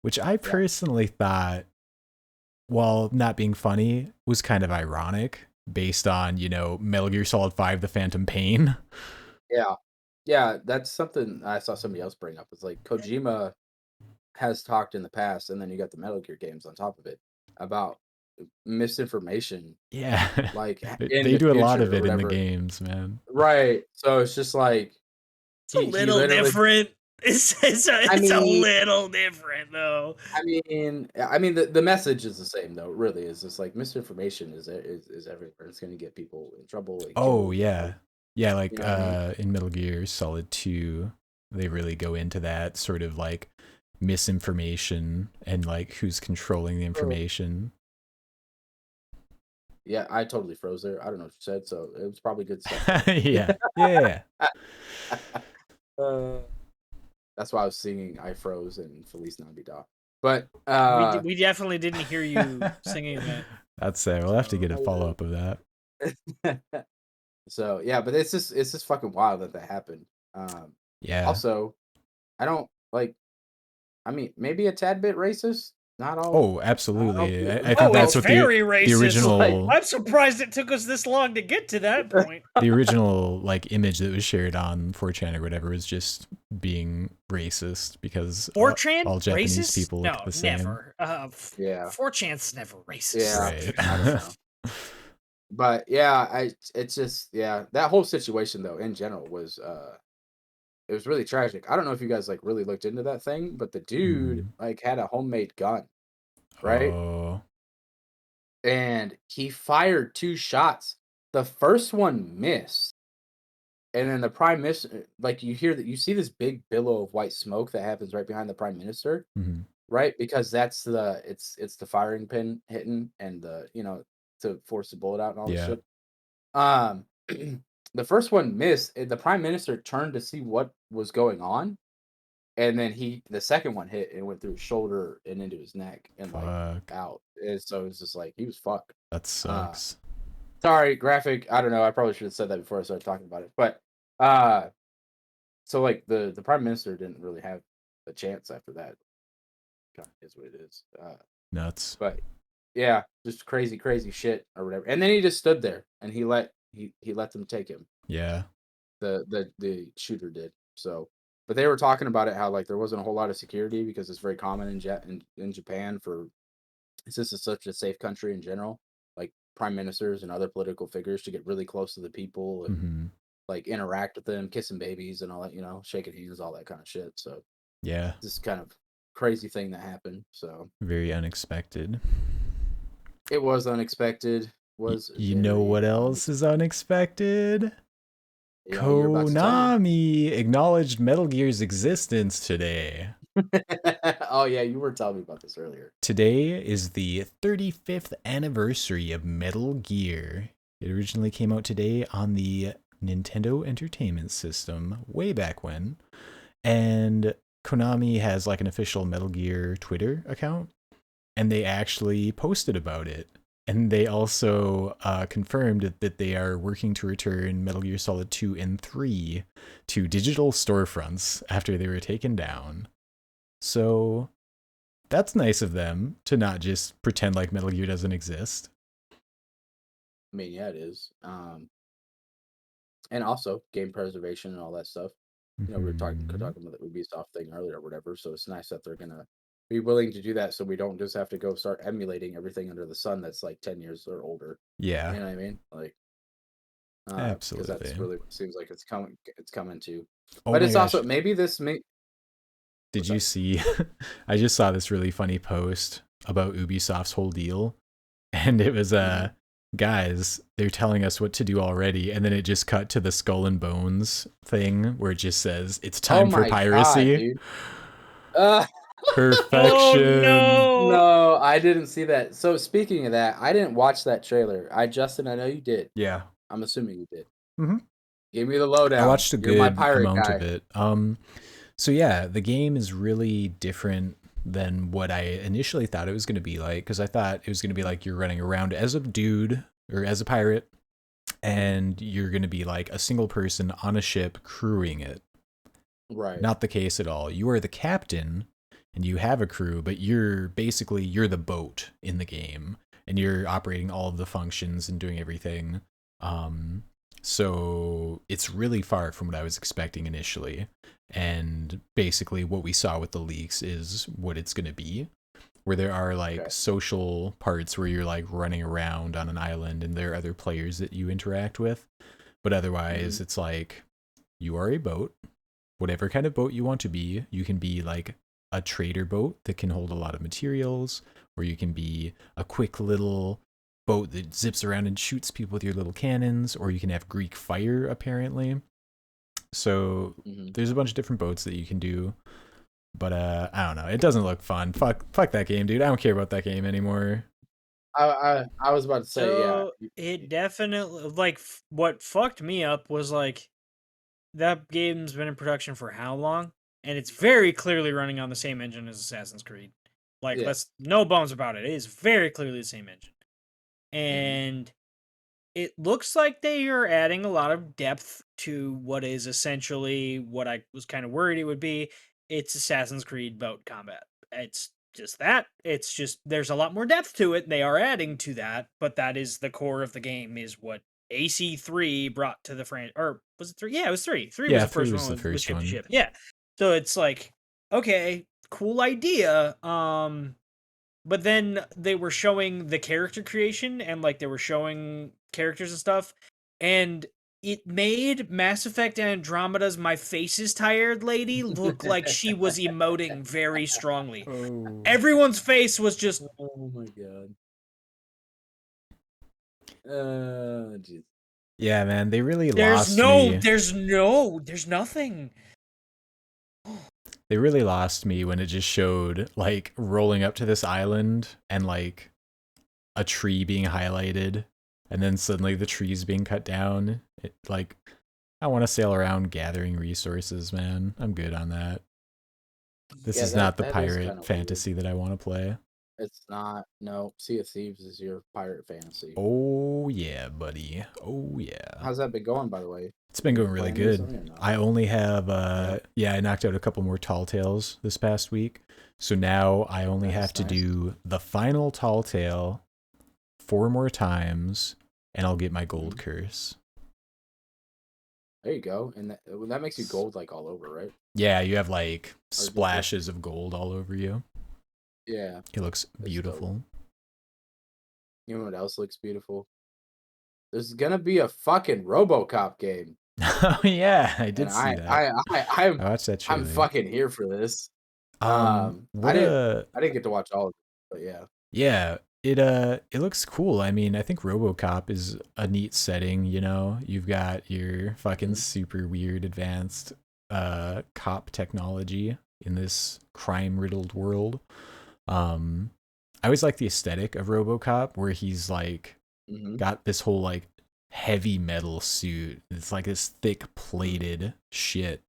which I Yeah. personally thought, while not being funny, was kind of ironic based on, Metal Gear Solid 5 The Phantom Pain. Yeah. Yeah. That's something I saw somebody else bring up. It's like Kojima has talked in the past, and then you got the Metal Gear games on top of it about misinformation, Yeah. like in They the do a lot future of or it in the whatever. games, man. Right. So it's just like It's a he little literally. different. It's I it's a mean, little different though. the message is the same though. Really, is just like misinformation is everywhere. It's gonna get people in trouble and Oh, killed. And, like, yeah. Yeah, you like know what I mean? in Metal Gear Solid 2, they really go into that sort of like misinformation and like who's controlling the Oh. information. Yeah, I totally froze there. I don't know what you said, so it was probably good stuff though. Yeah. Yeah. uh, that's why I was singing "I Froze" and "Feliz Navidad." But We definitely didn't hear you Yeah. singing that. That's it. We'll have to get a follow uh, up of that. so yeah, but it's just fucking wild that happened. Um, Yeah. Also, I don't like. I mean, maybe a tad bit racist. Not all. Oh, Not all. absolutely. I think Oh, that's it's what very the racist. Like, original I'm surprised it took us this long to get to that point. the original like image that was shared on 4chan or whatever was just being racist because 4chan all Japanese racist? people look No, the same. never. yeah, 4chan's never racist. yeah. Right. I don't know. But yeah, it's just yeah, that whole situation though in general was it was really tragic. I don't know if you guys like really looked into that thing, but the dude Mhm. like had a homemade gun, right? Oh. And he fired 2 shots. The first one missed, and then the prime minister like you hear that you see this big billow of white smoke that happens right behind the prime minister, Mhm. right? Because that's it's the firing pin hitting and the, to force the bullet out and all this Yeah. shit. Um, the first one missed, the prime minister turned to see what was going on, and then the second one hit and went through his shoulder and into his neck and, like, Fuck. out, and so it's just like, he was fucked. That Uh, sucks. sorry, graphic, I don't know, I probably should have said that before I started talking about it, but, uh, so, like, the prime minister didn't really have a chance after that, kinda is what it is, Nuts. but yeah, just crazy, crazy shit or whatever, and then he just stood there and he let them take him. Yeah. The shooter did. So, but they were talking about it how like there wasn't a whole lot of security because it's very common in Japan for this is such a safe country in general. Like prime ministers and other political figures to get really close to the people and Mhm. like interact with them, kissing babies and all that, shaking hands, all that kind of shit. So Yeah. this kind of crazy thing that happened. So Very unexpected. it was unexpected. Was You know very what else is unexpected. unexpected? Yeah, you're about to tell me. Konami acknowledged Metal Gear's existence today. Oh yeah, you were telling me about this earlier. Today is the 35th anniversary of Metal Gear. It originally came out today on the Nintendo Entertainment System way back when. And Konami has like an official Metal Gear Twitter account, and they actually posted about it. And they also confirmed that they are working to return Metal Gear Solid 2 and 3 to digital storefronts after they were taken down. So that's nice of them to not just pretend like Metal Gear doesn't exist. I mean, yeah, it is. And also game preservation and all that stuff. We were Mhm. talking about the Ubisoft thing earlier or whatever. So it's nice that they're gonna be willing to do that, so we don't just have to go start emulating everything under the sun that's like 10 years or older. Yeah, You know what I mean? Like, because that's absolutely. really what it seems like it's coming to. Oh But my it's also gosh. maybe this may. Did What's you up? see? I just saw this really funny post about Ubisoft's whole deal. And it was, Mhm. guys, they're telling us what to do already. And then it just cut to the Skull and Bones thing where it just says, it's Oh time for my god, piracy. dude. Uh, Oh Perfection. no! no, I didn't see that. So speaking of that, I didn't watch that trailer. Justin, I know you did. Yeah. I'm assuming you did. hmm Give me the I lowdown. watched a You're my good pirate amount of guy. it. So yeah, the game is really different than what I initially thought it was going to be like, because I thought it was going to be like you're running around as a dude or as a pirate, and you're going to be like a single person on a ship crewing it. Right. Not the case at all. You are the captain and you have a crew, but you're the boat in the game, and you're operating all of the functions and doing everything. Um, so it's really far from what I was expecting initially. And basically, what we saw with the leaks is what it's going to be, where there are like Okay. social parts where you're like running around on an island and there are other players that you interact with. But otherwise, Mhm. it's like you are a boat, whatever kind of boat you want to be. You can be like a trader boat that can hold a lot of materials, or you can be a quick little boat that zips around and shoots people with your little cannons, or you can have Greek fire, apparently. So Mhm. there's a bunch of different boats that you can do. But I don't know. It doesn't look fun. Fuck that game, dude. I don't care about that game anymore. I was about to say, yeah. So it definitely like what fucked me up was like that game's been in production for how long? And it's very clearly running on the same engine as Assassin's Creed. Like, Yeah. let's no bones about it. It is very clearly the same engine. Mhm. And it looks like they are adding a lot of depth to what is essentially what I was kind of worried it would be. It's Assassin's Creed boat combat. It's just that. It's just there's a lot more depth to it. They are adding to that, but that is the core of the game. Is what AC3 brought to the franchise, or was it 3? Yeah, it was 3. 3 was Yeah, the 3 first was one the with first ship to one. ship. Yeah, so it's like okay, cool idea. But then they were showing the character creation and like they were showing characters and stuff, and it made Mass Effect Andromeda's "My face is tired" lady look like she was emoting very strongly. Oh. Everyone's face was just Oh my god. Jeez. Yeah, man, they really there's lost no me. there's no there's nothing. They really lost me when it just showed like rolling up to this island and like a tree being highlighted and then suddenly the trees being cut down. Like I want to sail around gathering resources, man. I'm good on that. This Yeah, is not the that is kind pirate of weird. fantasy that I want to play. It's not. No, Sea of Thieves is your pirate fantasy. Oh yeah, buddy. Oh yeah. How's that been going, by the way? It's been You going been really playing good. recently or not? I only have Yeah. yeah, I knocked out a couple more tall tales this past week. So now I only have Nice, to nice. do the final tall tale 4 more times and I'll get my gold Mhm. curse. There you go. And that makes you gold like all over, right? Yeah, you have like Or is it just splashes of gold all over you. yeah? It looks It's dope. beautiful. You know what else looks beautiful? There's gonna be a fucking RoboCop game, Oh yeah, I and did see that. I'm I watched that I'm trailer. fucking here for this. I What didn't a I didn't get to watch all of it, but yeah. yeah, it looks cool. I mean, I think RoboCop is a neat setting, you know. You've got your fucking Mhm. super weird advanced cop technology in this crime-riddled world. Um I always like the aesthetic of RoboCop where he's like Mhm. got this whole like heavy metal suit. It's like this thick Mhm. plated shit.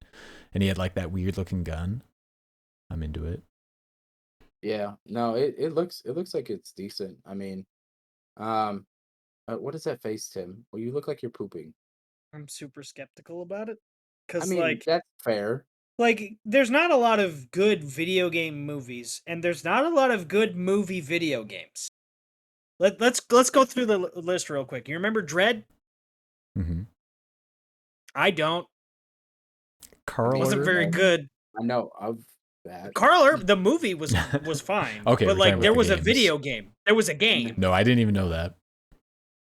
And he had like that weird looking gun. I'm into it. Yeah. No, it looks like it's decent. I mean, um, what is that face, Tim? Well, you look like you're pooping. I'm super skeptical about it I cuz mean, that's fair. there's not a lot of good video game movies and there's not a lot of good movie video games. Let's go through the list real quick. You remember Dread? Mm-hmm. I don't. I Carl mean, Wasn't very Urban? good. I know of that. The movie was fine, Okay, but we're talking like there about the was a games. video game. There was a game. No, I didn't even know that.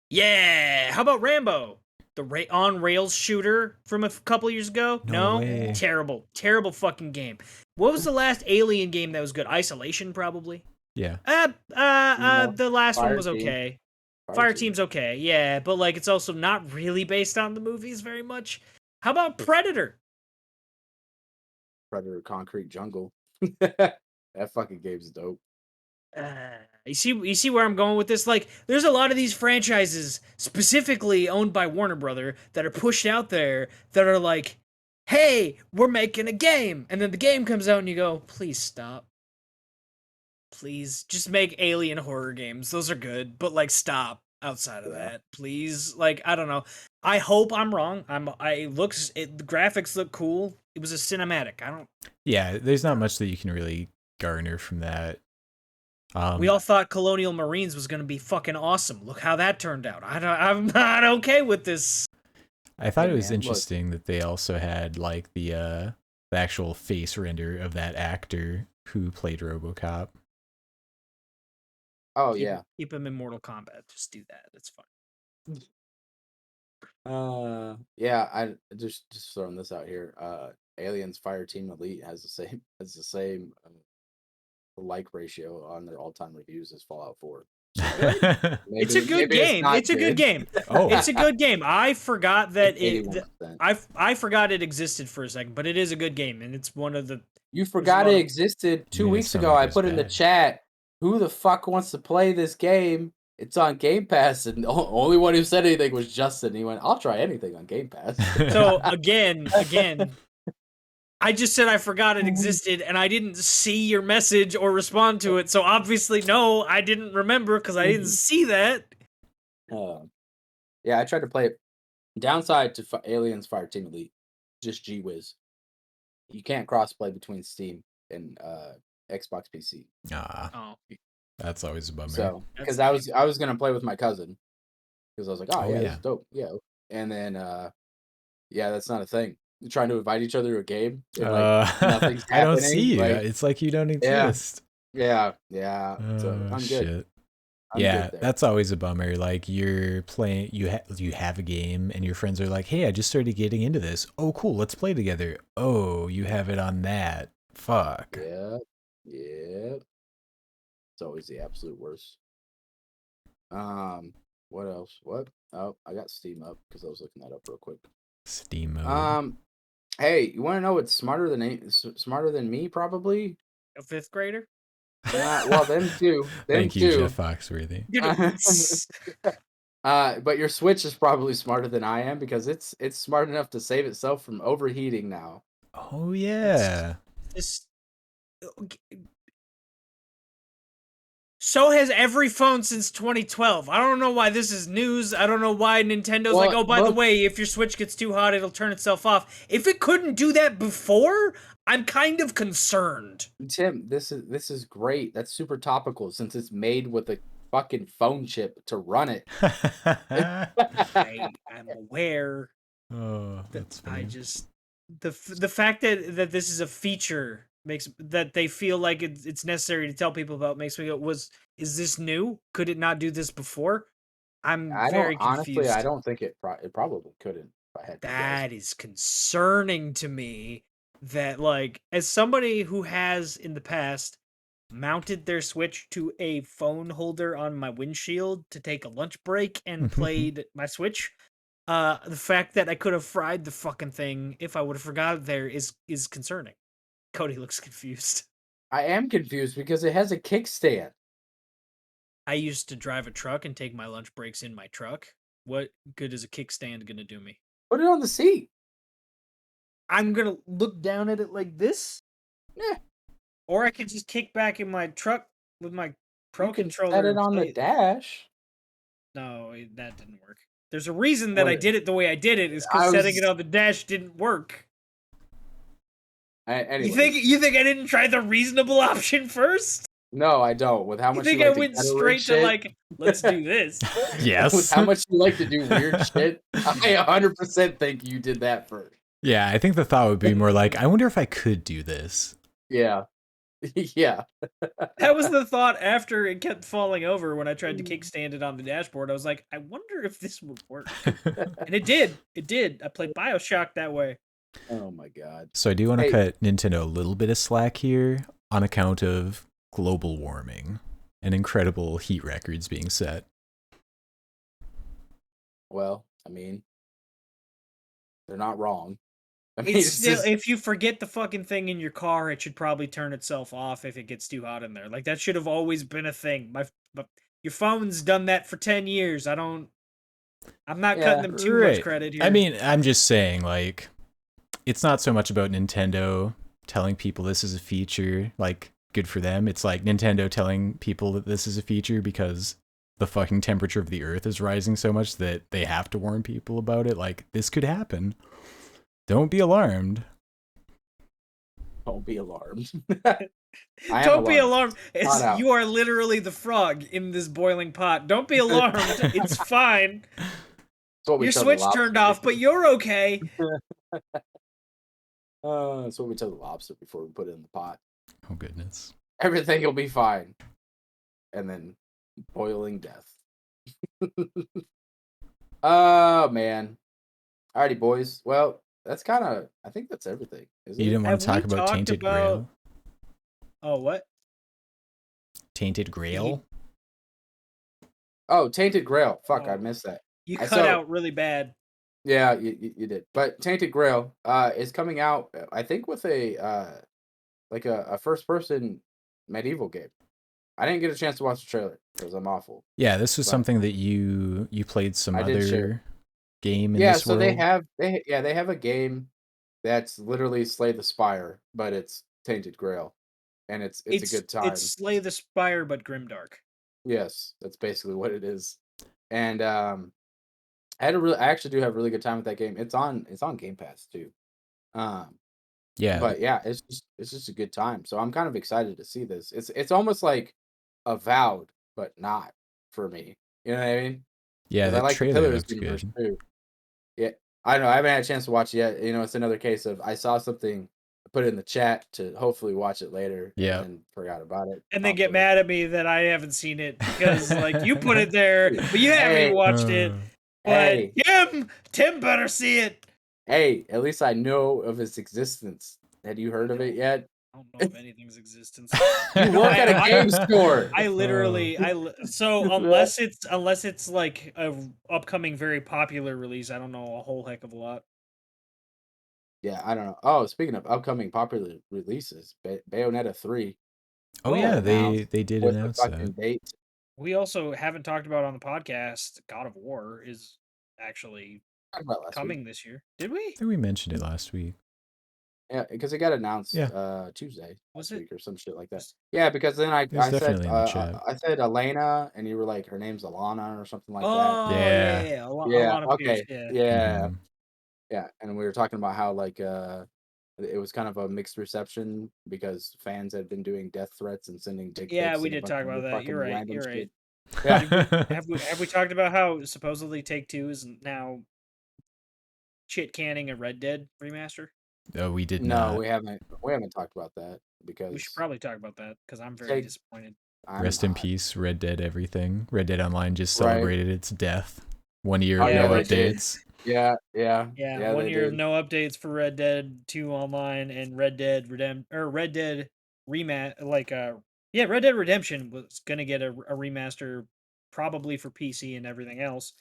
Yeah. How about Rambo? The on rails shooter from a couple years ago? No No. way. Terrible. Terrible fucking game. What was the last Alien game that was good? Isolation probably. Yeah. No, The last one Fire was Team. okay. Fire Fire Team. Team's okay. Yeah, but like it's also not really based on the movies very much. How about Predator? Predator Concrete Jungle. That fucking game's dope. You see where I'm going with this? Like, there's a lot of these franchises specifically owned by Warner Brother that are pushed out there that are like, "Hey, we're making a game," and then the game comes out and you go, "Please stop. Please just make alien horror games. Those are good, but like, stop." Outside of Yeah. that, please. Like, I don't know. I hope I'm wrong. The graphics look cool. It was a cinematic. I don't. Yeah, there's not much that you can really garner from that. We all thought Colonial Marines was going to be fucking awesome. Look how that turned out. I'm not okay with this. I thought Hey it was man, look. interesting that they also had like the actual face render of that actor who played RoboCop. Oh Keep yeah. keep him in Mortal Kombat. Just do that. It's fine. Yeah, I just throwing this out here. Aliens Fire Team Elite has the same like ratio on their all-time reviews as Fallout 4. So Really? It's a good maybe it's game. not It's a good good. game. Oh. It's a good game. I forgot It's that it. 81%. I forgot it existed for a second, but it is a good game, and it's one of the. You There's a forgot lot it of. existed You 2 made it weeks sound ago. like it I was put in the bad. chat, who the fuck wants to play this game? It's on Game Pass, and the only one who said anything was Justin. He went, "I'll try anything on Game Pass." So again, I just said I forgot it existed, and I didn't see your message or respond to it. So obviously, no, I didn't remember because I didn't see that. Um, yeah, I tried to play it. Downside to Aliens Fireteam Elite, just G Wiz. You can't crossplay between Steam and Xbox PC. Ah, Oh, that's always a bummer. So that's because lame. I was gonna play with my cousin because I was like, oh Oh yeah, this yeah. is dope. Yeah, and then yeah, that's not a thing. You're trying to invite each other to a game and like nothing's I don't happening. see you. Like It's like you don't yeah, exist. yeah. So Oh I'm good. shit. I'm good Yeah, there. that's always a bummer. Like you're playing, you have a game, and your friends are like, "Hey, I just started getting into this. Oh, cool, let's play together." Oh, you have it on that. Fuck. Yeah, yeah. It's always the absolute worst. Um, what else? What? Oh, I got Steam up because I was looking that up real quick. Steam mode. Um, hey, you want to know what's smarter than me? Probably. A fifth grader? Well, them too. Them Thank you, Jeff too. Foxworthy. But your Switch is probably smarter than I am because it's smart enough to save itself from overheating now. Oh It's yeah. this. So has every phone since 2012. I don't know why this is news. I don't know why Nintendo's like, Well, oh, by the look, way, if your Switch gets too hot, it'll turn itself off. If it couldn't do that before, I'm kind of concerned. Tim, this is great. That's super topical since it's made with a fucking phone chip to run it. I'm aware Oh, that that's I funny. just the fact that this is a feature makes that they feel like it's necessary to tell people about makes me go, is this new? Could it not do this before? I'm I don't very honestly, I confused. don't think it probably couldn't if I had to guess. That is concerning to me that like as somebody who has in the past mounted their Switch to a phone holder on my windshield to take a lunch break and played my Switch, the fact that I could have fried the fucking thing if I would have forgot it there is concerning. Cody looks confused. I am confused because it has a kickstand. I used to drive a truck and take my lunch breaks in my truck. What good is a kickstand gonna do me? Put it on the seat. I'm gonna look down at it like this, Yeah, or I could just kick back in my truck with my you pro can set controller it and on the play. dash. No, that didn't work. There's a reason that I What did it the way I did it is because I setting it was on the dash didn't work. anyways. You think I didn't try the reasonable option first? No, I don't. With how You much you think I like to went ghetto rig straight to shit, like, let's do this? with Yes. how much you like to do weird shit, I 100% think you did that first. Yeah, I think the thought would be more like, I wonder if I could do this. Yeah. Yeah. That was the thought after it kept falling over when I tried to kickstand it on the dashboard. I was like, I wonder if this would work. And it did. It did. I played BioShock that way. Oh my god. So I do want to Hey, cut Nintendo a little bit of slack here on account of global warming and incredible heat records being set. well, I mean, they're not wrong. I mean, It's it's still, just if you forget the fucking thing in your car, it should probably turn itself off if it gets too hot in there. Like that should have always been a thing. My your phone's done that for 10 years. I'm not cutting yeah. them too much Right. credit I here. mean, I'm just saying, like, it's not so much about Nintendo telling people this is a feature, like, good for them. It's like Nintendo telling people that this is a feature because the fucking temperature of the earth is rising so much that they have to warn people about it. Like, this could happen. Don't be alarmed. Don't be alarmed. I am Don't be alarmed. alarmed. Hot out. You are literally the frog in this boiling pot. Don't be alarmed. It's fine. That's what we Your tell the switch turned lobster. off, but you're okay. That's what we tell the lobster before we put it in the pot. Oh, goodness. Everything will be fine. And then boiling death. Oh man. Alrighty, boys. Well, that's kind of. I think that's everything. Is You it? didn't want Have to we talk about talked Tainted about? Grail? Oh, what? Tainted Grail? Oh, Tainted Grail. Fuck, I Oh, missed that. you I cut so out really bad. yeah, you did. But Tainted Grail is coming out. I think with a like a first person medieval game. I didn't get a chance to watch the trailer because I'm awful. Yeah, this was But something that you played some I did share. other game in Yeah, this so they world. have they have a game that's literally Slay the Spire, but it's Tainted Grail, and it's a good It's time. Slay the Spire but grimdark. Yes, that's basically what it is. And I actually do have a really good time with that game. It's on Game Pass too. Um Yeah, But yeah, it's just a good time. So I'm kind of excited to see this. It's almost like Avowed, but not for me. You know what I mean? yeah, Because I that like the trailer Pillars looked universe good. too. Yeah, I know. I haven't had a chance to watch it yet. It's another case of I saw something, I put it in the chat to hopefully watch it later, and Yeah. then forgot about it And then get promptly. mad at me that I haven't seen it because like you put it there, but you haven't even Hey, watched it. Uh, But hey, Tim better see it. hey! At least I know of its existence. Had you heard of it yet? I don't know of anything's existence. You No, work at a I game store. I oh. literally so unless it's like a upcoming very popular release, I don't know a whole heck of a lot. Yeah, I don't know. Oh, speaking of upcoming popular releases, Bayonetta 3 Oh got yeah, Oh, they announced they did with the announce fucking that. date. we also haven't talked about on the podcast. God of War is actually Talked about last week. coming this year. Did we? I think we mentioned it last week. Yeah, because it got announced Yeah, Tuesday Was last it? week or some shit like that. Was Yeah, because then I it was I said definitely in the chat. I said Elena, and you were like, her name's Alana or something like that. Oh yeah, Yeah. yeah, yeah. Yeah. Alana Pierce. Okay. Yeah. Yeah. Hmm. Yeah. And we were talking about how like it was kind of a mixed reception because fans had been doing death threats and sending dick Yeah, pics we and a did bunch talk of about other that. You're fucking right. random You're right. shit. Yeah. Have we talked about how supposedly Take Two is now shit canning a Red Dead remaster? Oh, we did No, not. we haven't talked about that We should because probably talk about that because I'm very take disappointed. I'm Rest in not. peace, Red Dead everything. Red Dead Online just Right. celebrated its death. 1 year Oh of Yeah, yeah, no they they did. updates. Yeah, yeah, yeah, yeah, one they year of did. no updates for Red Dead 2 Online and Red Dead Red Dead Redemption was gonna get a remaster probably for PC and everything else.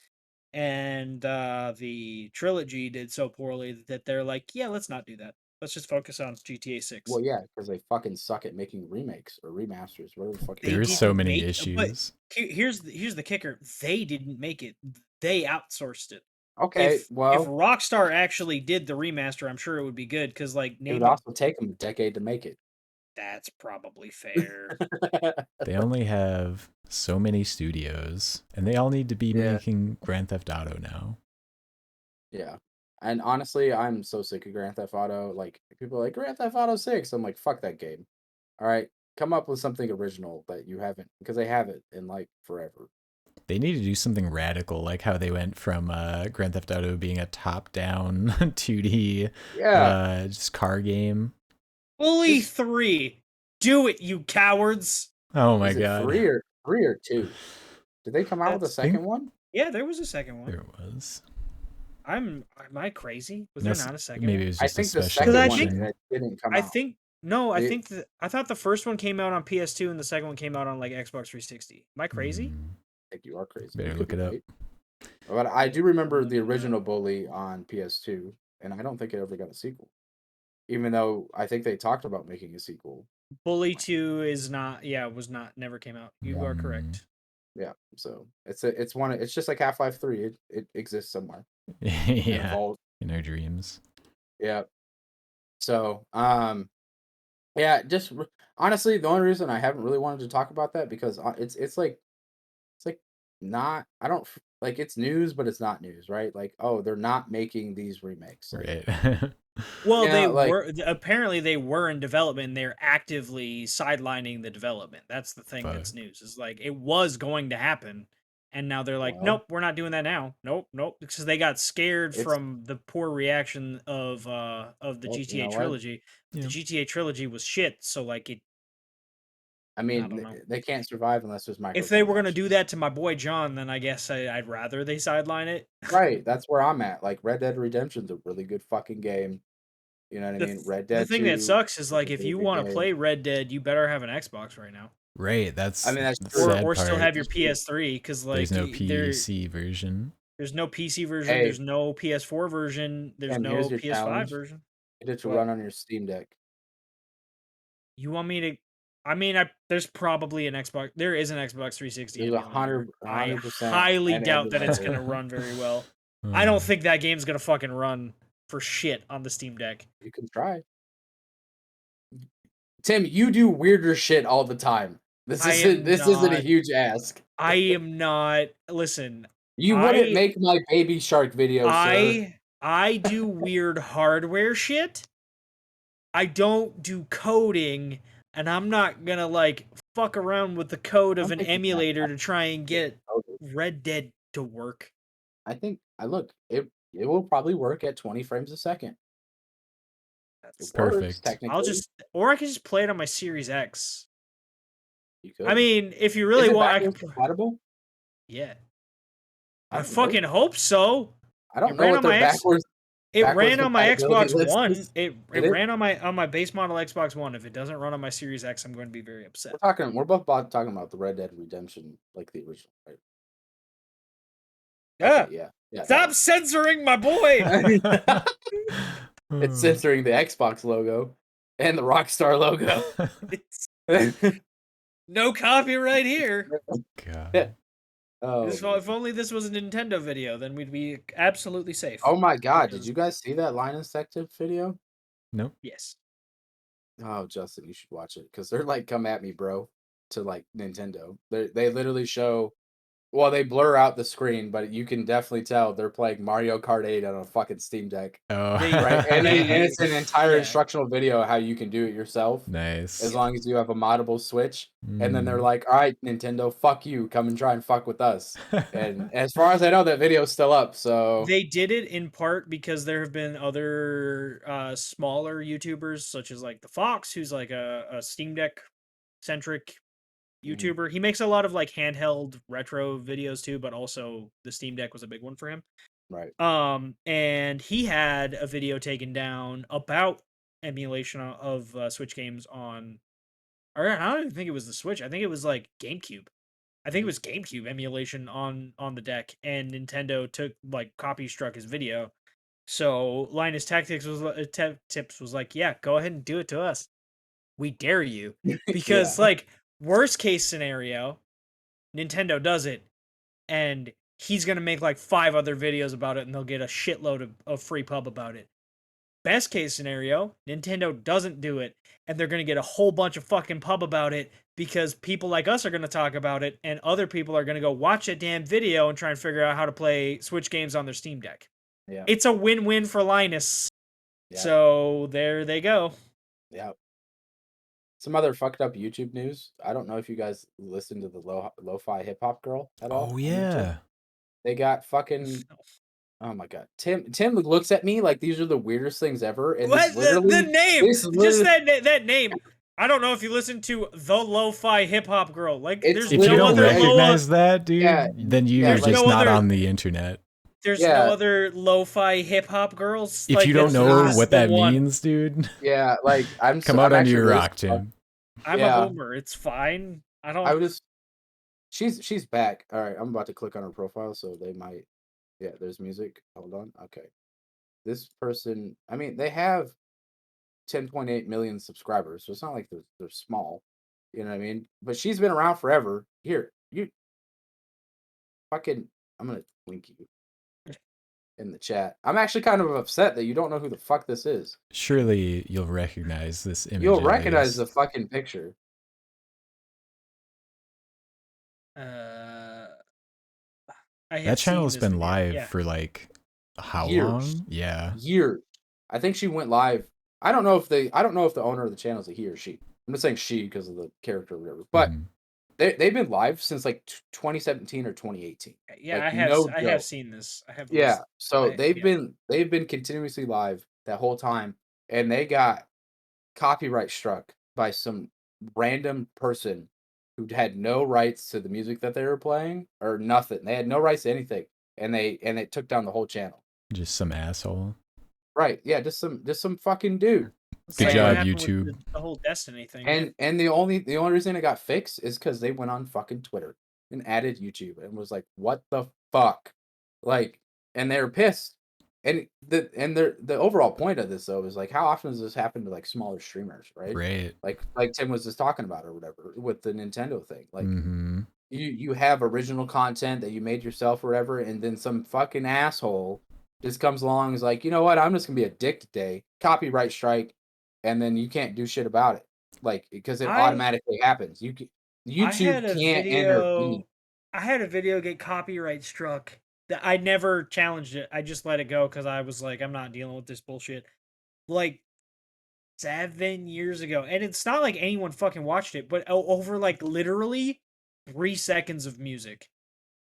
And the trilogy did so poorly that they're like, yeah, let's not do that. Let's just focus on GTA 6. Well, yeah, because they fucking suck at making remakes or remasters, whatever the fuck you They want to There's call so it. didn't many make but issues. here's the kicker. They didn't make it. They outsourced it. Okay, If well, Rockstar actually did the remaster, I'm sure it would be good because like it would name also take them a decade to make it. that's probably fair. They only have so many studios, and they all need to be Yeah, making Grand Theft Auto now. yeah. And honestly, I'm so sick of Grand Theft Auto. Like, people are like, Grand Theft Auto 6. I'm like, fuck that game. All right, come up with something original that you haven't, because they have it in like forever. They need to do something radical, like how they went from Grand Theft Auto being a top-down 2D Yeah, just car game. Bully just 3. Do it, you cowards. Oh my is it god. three or two? Did they come out with a That's I think second one? yeah, there was a second one. there was. Am I crazy? Was there Unless not a second maybe it one? was I just a think the special Because second I one think edition. that didn't come I out. think no, I They, think I thought the first one came out on PS2 and the second one came out on like Xbox 360. Am I crazy? I think you are crazy. You Better could look be it up. right. But I do remember the Look it original up. Bully on PS2, and I don't think it ever got a sequel. Even though I think they talked about making a sequel. Bully 2 is not was not never came out. You are Mm. correct. Yeah, so it's just like Half-Life 3. It exists somewhere in a Yeah, vault. in our dreams. Yeah. So, yeah, honestly, the only reason I haven't really wanted to talk about that because it's like not I don't like it's news, but it's not news, right? Like, oh, they're not making these remakes. Like, Right. Well, they like were apparently they were in development. And they're actively sidelining the development. That's the thing Fuck. that's news. Is like it was going to happen, and now they're like, well, nope, we're not doing that now. Nope, nope, because they got scared it's from the poor reaction of the well, you GTA know what? trilogy. The Yeah. GTA trilogy was shit. So like it, I I mean, don't know. they can't survive unless there's If they were gonna do microtransactions. that to my boy John, then I guess I'd rather they sideline it. Right, that's where I'm at. Like Red Dead Redemption's a really good fucking game. You know what I the mean? Red the Dead thing that 2 sucks is is like a if really you good want to game. play Red Dead, you better have an Xbox right now. Right. I That's mean, that's the true. sad Or still part. have your That's true. PS3 because There's like no PC version. there's no PC version, Hey, there's no PS4 version, there's Tim, here's no your PS5 challenge. version. Get it to What run on your Steam Deck. you want me to? I mean, there's probably an Xbox. There is an Xbox 360 There's a emulator. hundred, a I hundred percent highly an doubt that it's emulator. gonna run very well. I Uh, don't think that game's gonna fucking run for shit on the Steam Deck. You can try. Tim, you do weirder shit all the time. This I isn't am this isn't a not. huge ask. I am not. Listen, You wouldn't I make my Baby Shark video, sir. I do weird hardware shit. I don't do coding, and I'm not gonna like fuck around with the code I of don't an think you have emulator to try and to get code it. Red Dead to work. I think I look, it will probably work at 20 frames a second. It That's works Perfect. I'll technically. just or I can just play it on my Series X. You I could. mean, if you Is really it want, I could. backwards compatible? Yeah, I I don't know. fucking hope so. I It don't know ran what on their my X. It backwards ran on my compatibility Xbox list One. is. It Did it? ran on my base model Xbox One. If it doesn't run on my Series X, I'm going to be very upset. We're both talking about the Red Dead Redemption, like the original, right? Okay, Yeah, yeah. Yeah, that stop one. censoring my boy. It's censoring the Xbox logo and the Rockstar logo. It's no copyright here. God. Oh If man. only this was a Nintendo video, then we'd be absolutely safe. Oh my god, did Because you guys see that Linus Tech Tips video? Nope. yes, Oh, Justin, you should watch it because they're like, come at me, bro, to like Nintendo. They literally show, well, they blur out the screen, but you can definitely tell they're playing Mario Kart 8 on a fucking Steam Deck, Oh. right? And they it's an entire yeah. instructional video how you can do it yourself as Nice. long as you have a moddable Switch. And then they're Mm. like, all right, Nintendo, fuck you, come and try and fuck with us. And as far as I know, that video's still up. So They did it in part because there have been other smaller YouTubers, such as like the Fox, who's like a Steam Deck centric mhm, YouTuber. He makes a lot of like handheld retro videos too, but also the Steam Deck was a big one for him. right. And he had a video taken down about emulation of Switch games on, or I don't even think it was the Switch. I think it was like GameCube. I think it Mhm, was GameCube emulation on the deck, and Nintendo took like copy struck his video. So Linus Tactics was Tips was like, yeah, go ahead and do it to us. We dare you, yeah. because like worst case scenario, Nintendo does it, and he's gonna make like 5 other videos about it, and they'll get a shitload of free pub about it. Best case scenario, Nintendo doesn't do it, and they're gonna get a whole bunch of fucking pub about it because people like us are gonna talk about it, and other people are gonna go watch a damn video and try and figure out how to play Switch games on their Steam Deck. Yeah. It's a win-win for Linus. Yeah. So there they go. Yeah. Some other fucked up YouTube news. I don't know if you guys listen to the lo-fi hip hop girl at all Oh on YouTube. yeah. They got fucking, oh my god. Tim looks at me like these are the weirdest things ever, and What the name? this Just literally that name. I don't know if you listen to the lo-fi hip hop girl. Like it's there's If you no don't other literally recognize that, yeah, dude, then yeah, you're there's like just no not other on the internet. there's no yeah, other lo-fi hip hop girls. If you Like don't it's know not this is what the that one. means, dude, yeah, like come out I'm under actually your really rock, surprised. Tim. I'm a Yeah, boomer. It's fine. I I don't. would just she's back. All right, I'm about to click on her profile, so they might yeah, there's music. Hold on. Okay. This person, I mean, they have 10.8 million subscribers, so it's not like they're small. You know what I mean? But she's been around forever. Here, you fucking I'm gonna link you in the chat. I'm actually kind of upset that you don't know who the fuck this is. Surely you'll recognize this image You'll at recognize the least. fucking picture. Uh, I That have seen channel's this been video. live Yeah. for like how Years. long? Yeah. Years. I think she went live. I don't know if the owner of the channel is a he or she. I'm just saying she because of the character or whatever. But Mhm. they've been live since like 2017 or 2018. Yeah, Like no I have joke. seen this. I have Yeah. listened. So Yeah. they've been continuously live that whole time, and they got copyright struck by some random person who had no rights to the music that they were playing or nothing. They had no rights to anything, and they took down the whole channel. Just some asshole. Right? Yeah. Just some fucking dude. It's Good like what job, And happened with YouTube. the whole Destiny thing. Yeah. the only reason it got fixed is because they went on fucking Twitter and added YouTube and was like, "What the fuck?" Like, and they were pissed. And the overall point of this though is like, how often does this happen to like smaller streamers, right? Right. Like Tim was just talking about or whatever with the Nintendo thing. Like, Mm-hmm. you have original content that you made yourself or whatever, and then some fucking asshole just comes along and is like, you know what, I'm just gonna be a dick today, copyright strike, and then you can't do shit about it, like because it I automatically happens. I YouTube had a can't intervene. video I had a video get copyright struck that I never challenged it. I just let it go because I was like, I'm not dealing with this bullshit. Like 7 years ago, and it's not like anyone fucking watched it, but over like literally 3 seconds of music,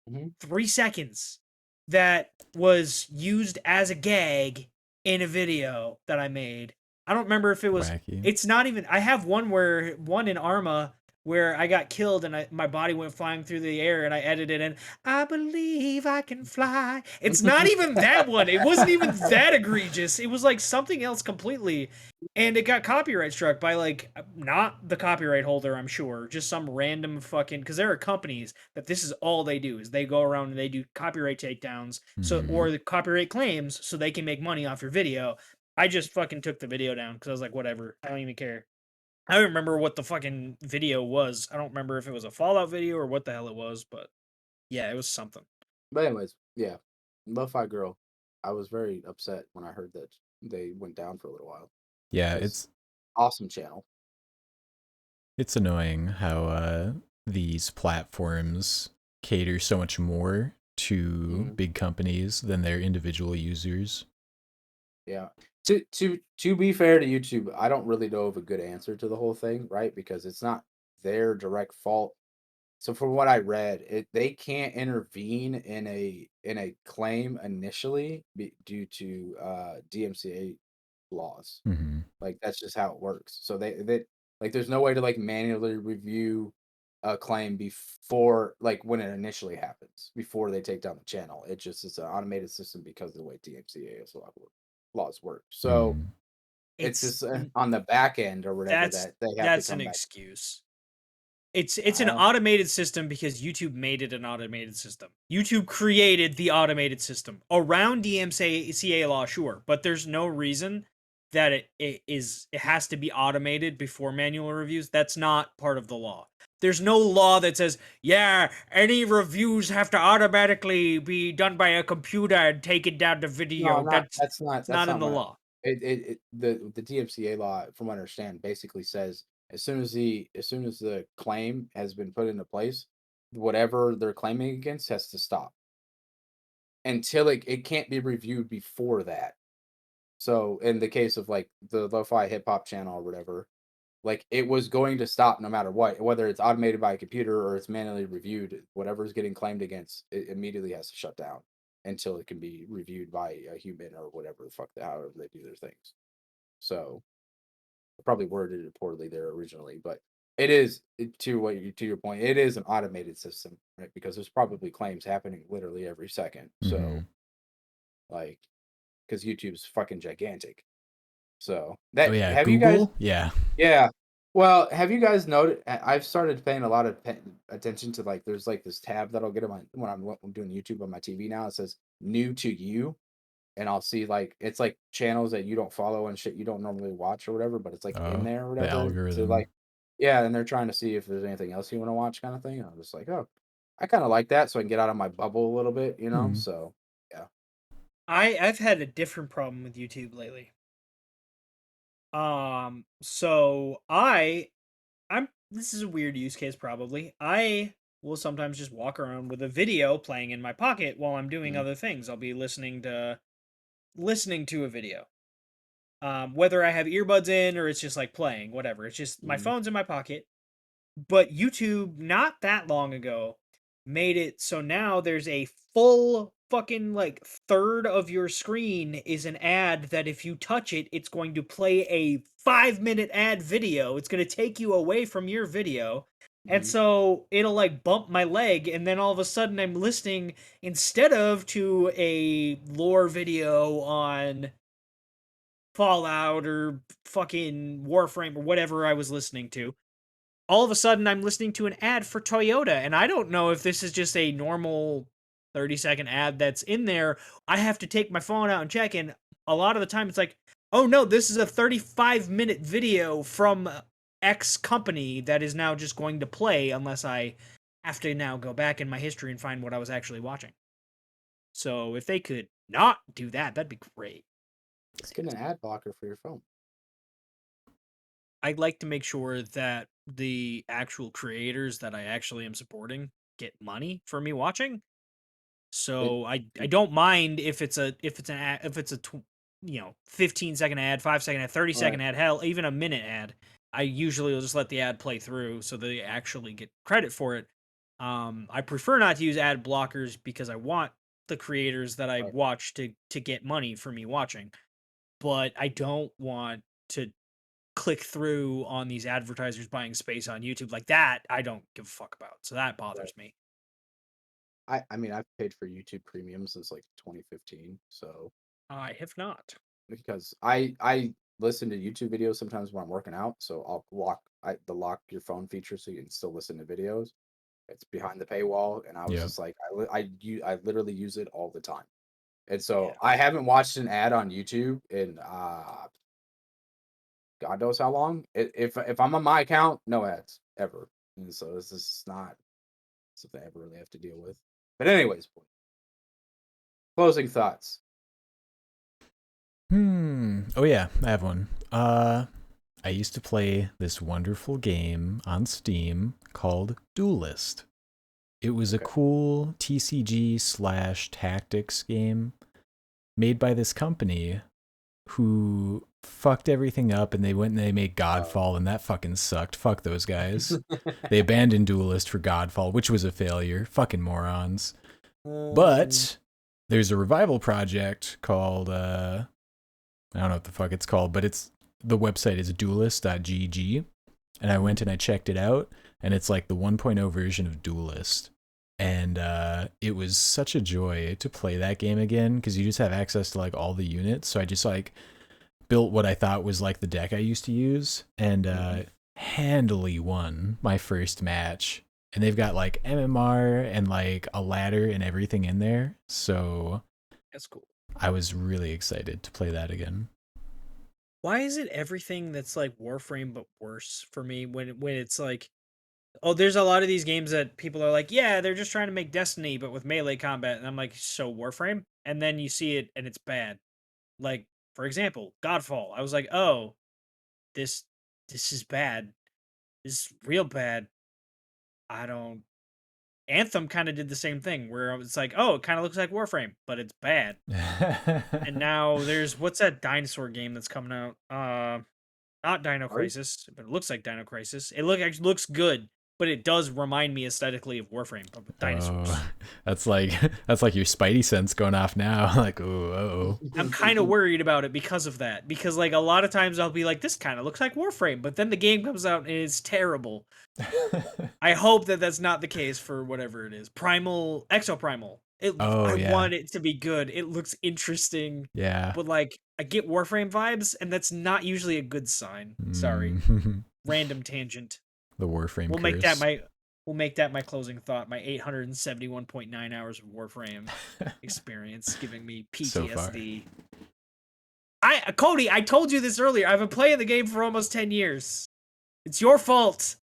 Mhm. 3 seconds that was used as a gag in a video that I made. I don't remember if it was. Wacky. It's not even. I have one in Arma where I got killed and my body went flying through the air and I edited and I believe I can fly. It's not even that one. It wasn't even that egregious. It was like something else completely. And it got copyright struck by like not the copyright holder, I'm sure, just some random fucking because there are companies that this is all they do is they go around and they do copyright takedowns Mhm. or the copyright claims so they can make money off your video. I just fucking took the video down because I was like, whatever, I don't even care. I don't remember what the fucking video was. I don't remember if it was a Fallout video or what the hell it was, but yeah, it was something. But anyways, yeah, Lo-Fi Girl. I was very upset when I heard that they went down for a little while Yeah, because awesome channel. it's annoying how these platforms cater so much more to Mhm. big companies than their individual users. Yeah. To be fair to YouTube, I don't really know of a good answer to the whole thing, right? Because it's not their direct fault. So from what I read, they can't intervene in a claim initially due to DMCA laws. Hmm. Like that's just how it works. So they like there's no way to like manually review a claim before like when it initially happens before they take down the channel. It just is an automated system because of the way DMCA laws work. So Hmm. it's It's just on the back end or whatever that's that they have to that's an come back. excuse. It's an Uh, automated system because YouTube made it an automated system. YouTube created the automated system around DMCA law, sure, but there's no reason that it has to be automated before manual reviews. That's not part of the law. There's no law that says, yeah, any reviews have to automatically be done by a computer and take it down to no, video. not It's not in the what law. the DMCA law, from what I understand, basically says as soon as the claim has been put into place, whatever they're claiming against has to stop until it can't be reviewed before that. So in the case of like the lo-fi hip hop channel or whatever, like it was going to stop no matter what, whether it's automated by a computer or it's manually reviewed. Whatever's getting claimed against, it immediately has to shut down until it can be reviewed by a human or whatever the fuck, however they do their things. So I probably worded it poorly there originally, but it is to your point, it is an automated system, right? Because there's probably claims happening literally every second. So Hmm. like, because YouTube's fucking gigantic. So Oh that yeah, have you guys Google. Yeah. yeah. Well, have you guys noted? I've started paying a lot of attention to like there's like this tab that I'll get on my when I'm doing YouTube on my TV now. It says new to you, and I'll see like it's like channels that you don't follow and shit you don't normally watch or whatever, but it's like in Oh, there or the whatever to algorithm. like yeah, and they're trying to see if there's anything else you want to watch kind of thing. And I'm just like, oh, I kind of like that, so I can get out of my bubble a little bit, you know. Hmm. So yeah. I've had a different problem with YouTube lately. So I'm this is a weird use case probably. I will sometimes just walk around with a video playing in my pocket while I'm doing Mhm, other things. I'll be listening to a video. Whether I have earbuds in or it's just like playing, whatever. It's just my mhm, phone's in my pocket. But YouTube not that long ago made it so now there's a full fucking like third of your screen is an ad that if you touch it, it's going to play a 5 minute ad video. It's going to take you away from your video. And mhm, so it'll like bump my leg, and then all of a sudden I'm listening instead of to a lore video on Fallout or fucking Warframe or whatever I was listening to. All of a sudden I'm listening to an ad for Toyota, and I don't know if this is just a normal 30-second ad that's in there. I have to take my phone out and check, and a lot of the time it's like, oh no, this is a 35-minute video from X company that is now just going to play unless I have to now go back in my history and find what I was actually watching. So if they could not do that, that'd be great. let's get an ad blocker for your phone. I'd like to make sure that the actual creators that I actually am supporting get money for me watching. It, So I don't mind if it's a 15-second ad, 5-second ad, 30-second Right. ad, hell, even a minute ad, I usually will just let the ad play through so they actually get credit for it. I prefer not to use ad blockers because I want the creators that I Right. watch to get money for me watching, but I don't want to click through on these advertisers buying space on YouTube like that. I don't give a fuck about. So that Right. bothers me. I mean, I've paid for YouTube Premium since like 2015, so I have not. because I listen to YouTube videos sometimes when I'm working out, so I'll the lock your phone feature so you can still listen to videos. It's behind the paywall, and I was Yeah. just like, I literally use it all the time, and Yeah. so I haven't watched an ad on YouTube in God knows how long. If I'm on my account, no ads ever, and so this is not something I ever really have to deal with. But anyways, closing thoughts. Oh yeah, I have one. I used to play this wonderful game on Steam called Duelist. It was a Okay. cool TCG / tactics game made by this company who fucked everything up, and they went and they made Godfall, and that fucking sucked. Fuck those guys. They abandoned Duelist for Godfall, which was a failure. Fucking morons. But there's a revival project called I don't know what the fuck it's called, but the website is duelist.gg, and I went and I checked it out, and it's like the 1.0 version of Duelist. And it was such a joy to play that game again because you just have access to like all the units. So I just like built what I thought was like the deck I used to use, and handily won my first match. And they've got like MMR and like a ladder and everything in there. So That's cool. I was really excited to play that again. Why is it everything that's like Warframe but worse for me when it's like, oh, there's a lot of these games that people are like, yeah, they're just trying to make Destiny but with melee combat, and I'm like, so Warframe? And then you see it and it's bad. Like, for example, Godfall. I was like, oh, this this is bad. This is real bad. I don't. Anthem kind of did the same thing where it's like, oh, it kind of looks like Warframe, but it's bad. And now there's what's that dinosaur game that's coming out? Not Dino Sorry? Crisis, but it looks like Dino Crisis. It actually looks good, but it does remind me aesthetically of Warframe, but with dinosaurs. Oh, that's like your Spidey sense going off now. Like, oh, I'm kind of worried about it because of that. Because like a lot of times I'll be like, this kind of looks like Warframe, but then the game comes out and it's terrible. I hope that that's not the case for whatever it is. Exoprimal. oh I yeah, want it to be good. It looks interesting, yeah. but like I get Warframe vibes, and that's not usually a good sign. Sorry, Mm. random tangent. The Warframe We'll make that curse. my we'll make that my closing thought. My 871.9 hours of Warframe experience giving me So far. PTSD. Cody, I told you this earlier. I've been playing the game for almost 10 years. It's your fault.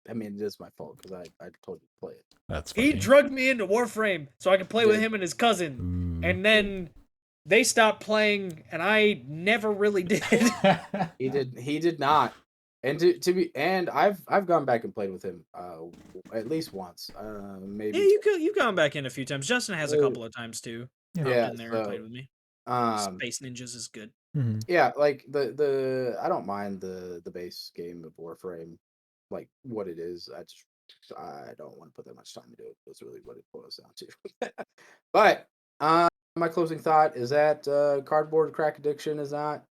I mean, it is my fault because I told you to play it. That's He funny. drugged me into Warframe so I could play with Did. him and his cousin. Ooh. And then they stopped playing, and I never really did. He did not. And I've gone back and played with him at least once. Yeah, Maybe you've gone back in a few times. Justin has a twice. couple of times too. Yeah. Hopped Yeah, in there and played so with me. um Space Ninjas is good. Mhm. yeah, like the I don't mind the base game of Warframe, like what it is. I don't want to put that much time into it. That's really what it boils down to. But my closing thought is that cardboard crack addiction is not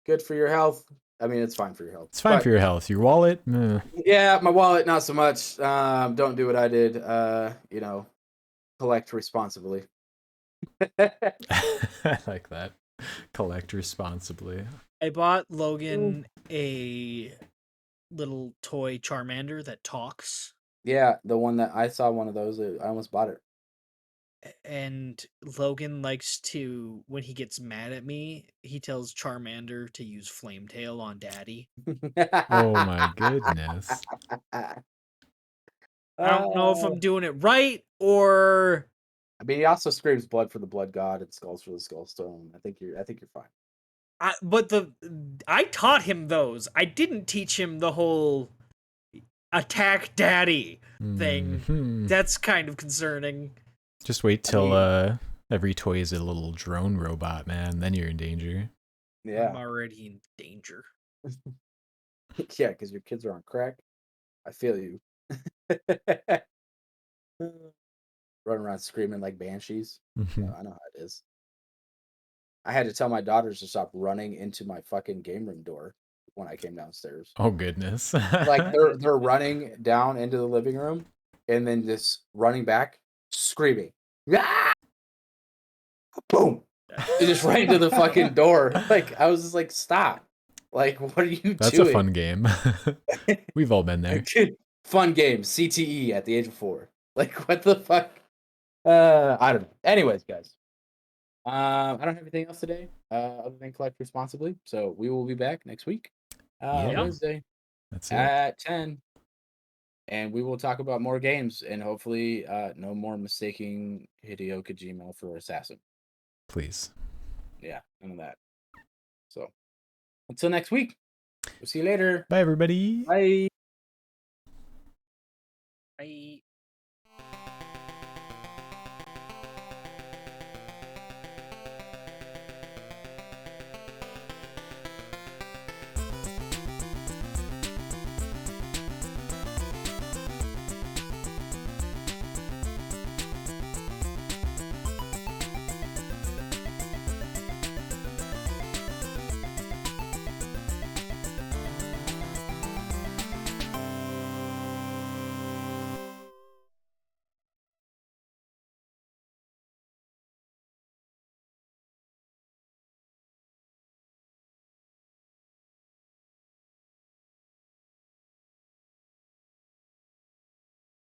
good for your health. I mean, it's fine for your health, It's fine for but your health. Your wallet, yeah, my wallet not so much. Don't do what I did. Collect responsibly. I like that. Collect responsibly. I bought Logan a little toy Charmander that talks, Yeah, the one that I saw one of those. I almost bought it. and Logan likes to, when he gets mad at me, he tells Charmander to use Flametail on Daddy. Oh my goodness. I don't know if Uh, I'm doing it right or I mean, he also screams blood for the blood god and skulls for the skull stone. I think you're fine. I taught him those. I didn't teach him the whole attack daddy thing. Mhm. That's kind of concerning. Just wait I till mean, Every toy is a little drone robot, man. Then you're in danger. I'm Yeah. already in danger. Yeah, because your kids are on crack. I feel you. Running around screaming like banshees. Mhm. I know how it is. I had to tell my daughters to stop running into my fucking game room door when I came downstairs. Oh goodness. Like they're running down into the living room and then just running back, screaming. Ah! Boom. They just right into the fucking door. Like I was just like, stop. Like, what are you That's a doing? fun game. We've all been there. Fun game, CTE at the age of 4. Like, what the fuck? I don't know. Anyways, guys. I don't have anything else today, other than collect responsibly. So we will be back next week, Yeah. Wednesday That's it. at 10. And we will talk about more games and hopefully no more mistaking Hideo Kojima for Assassin. Please. Yeah, none of that. So until next week, we'll see you later. Bye everybody. Bye.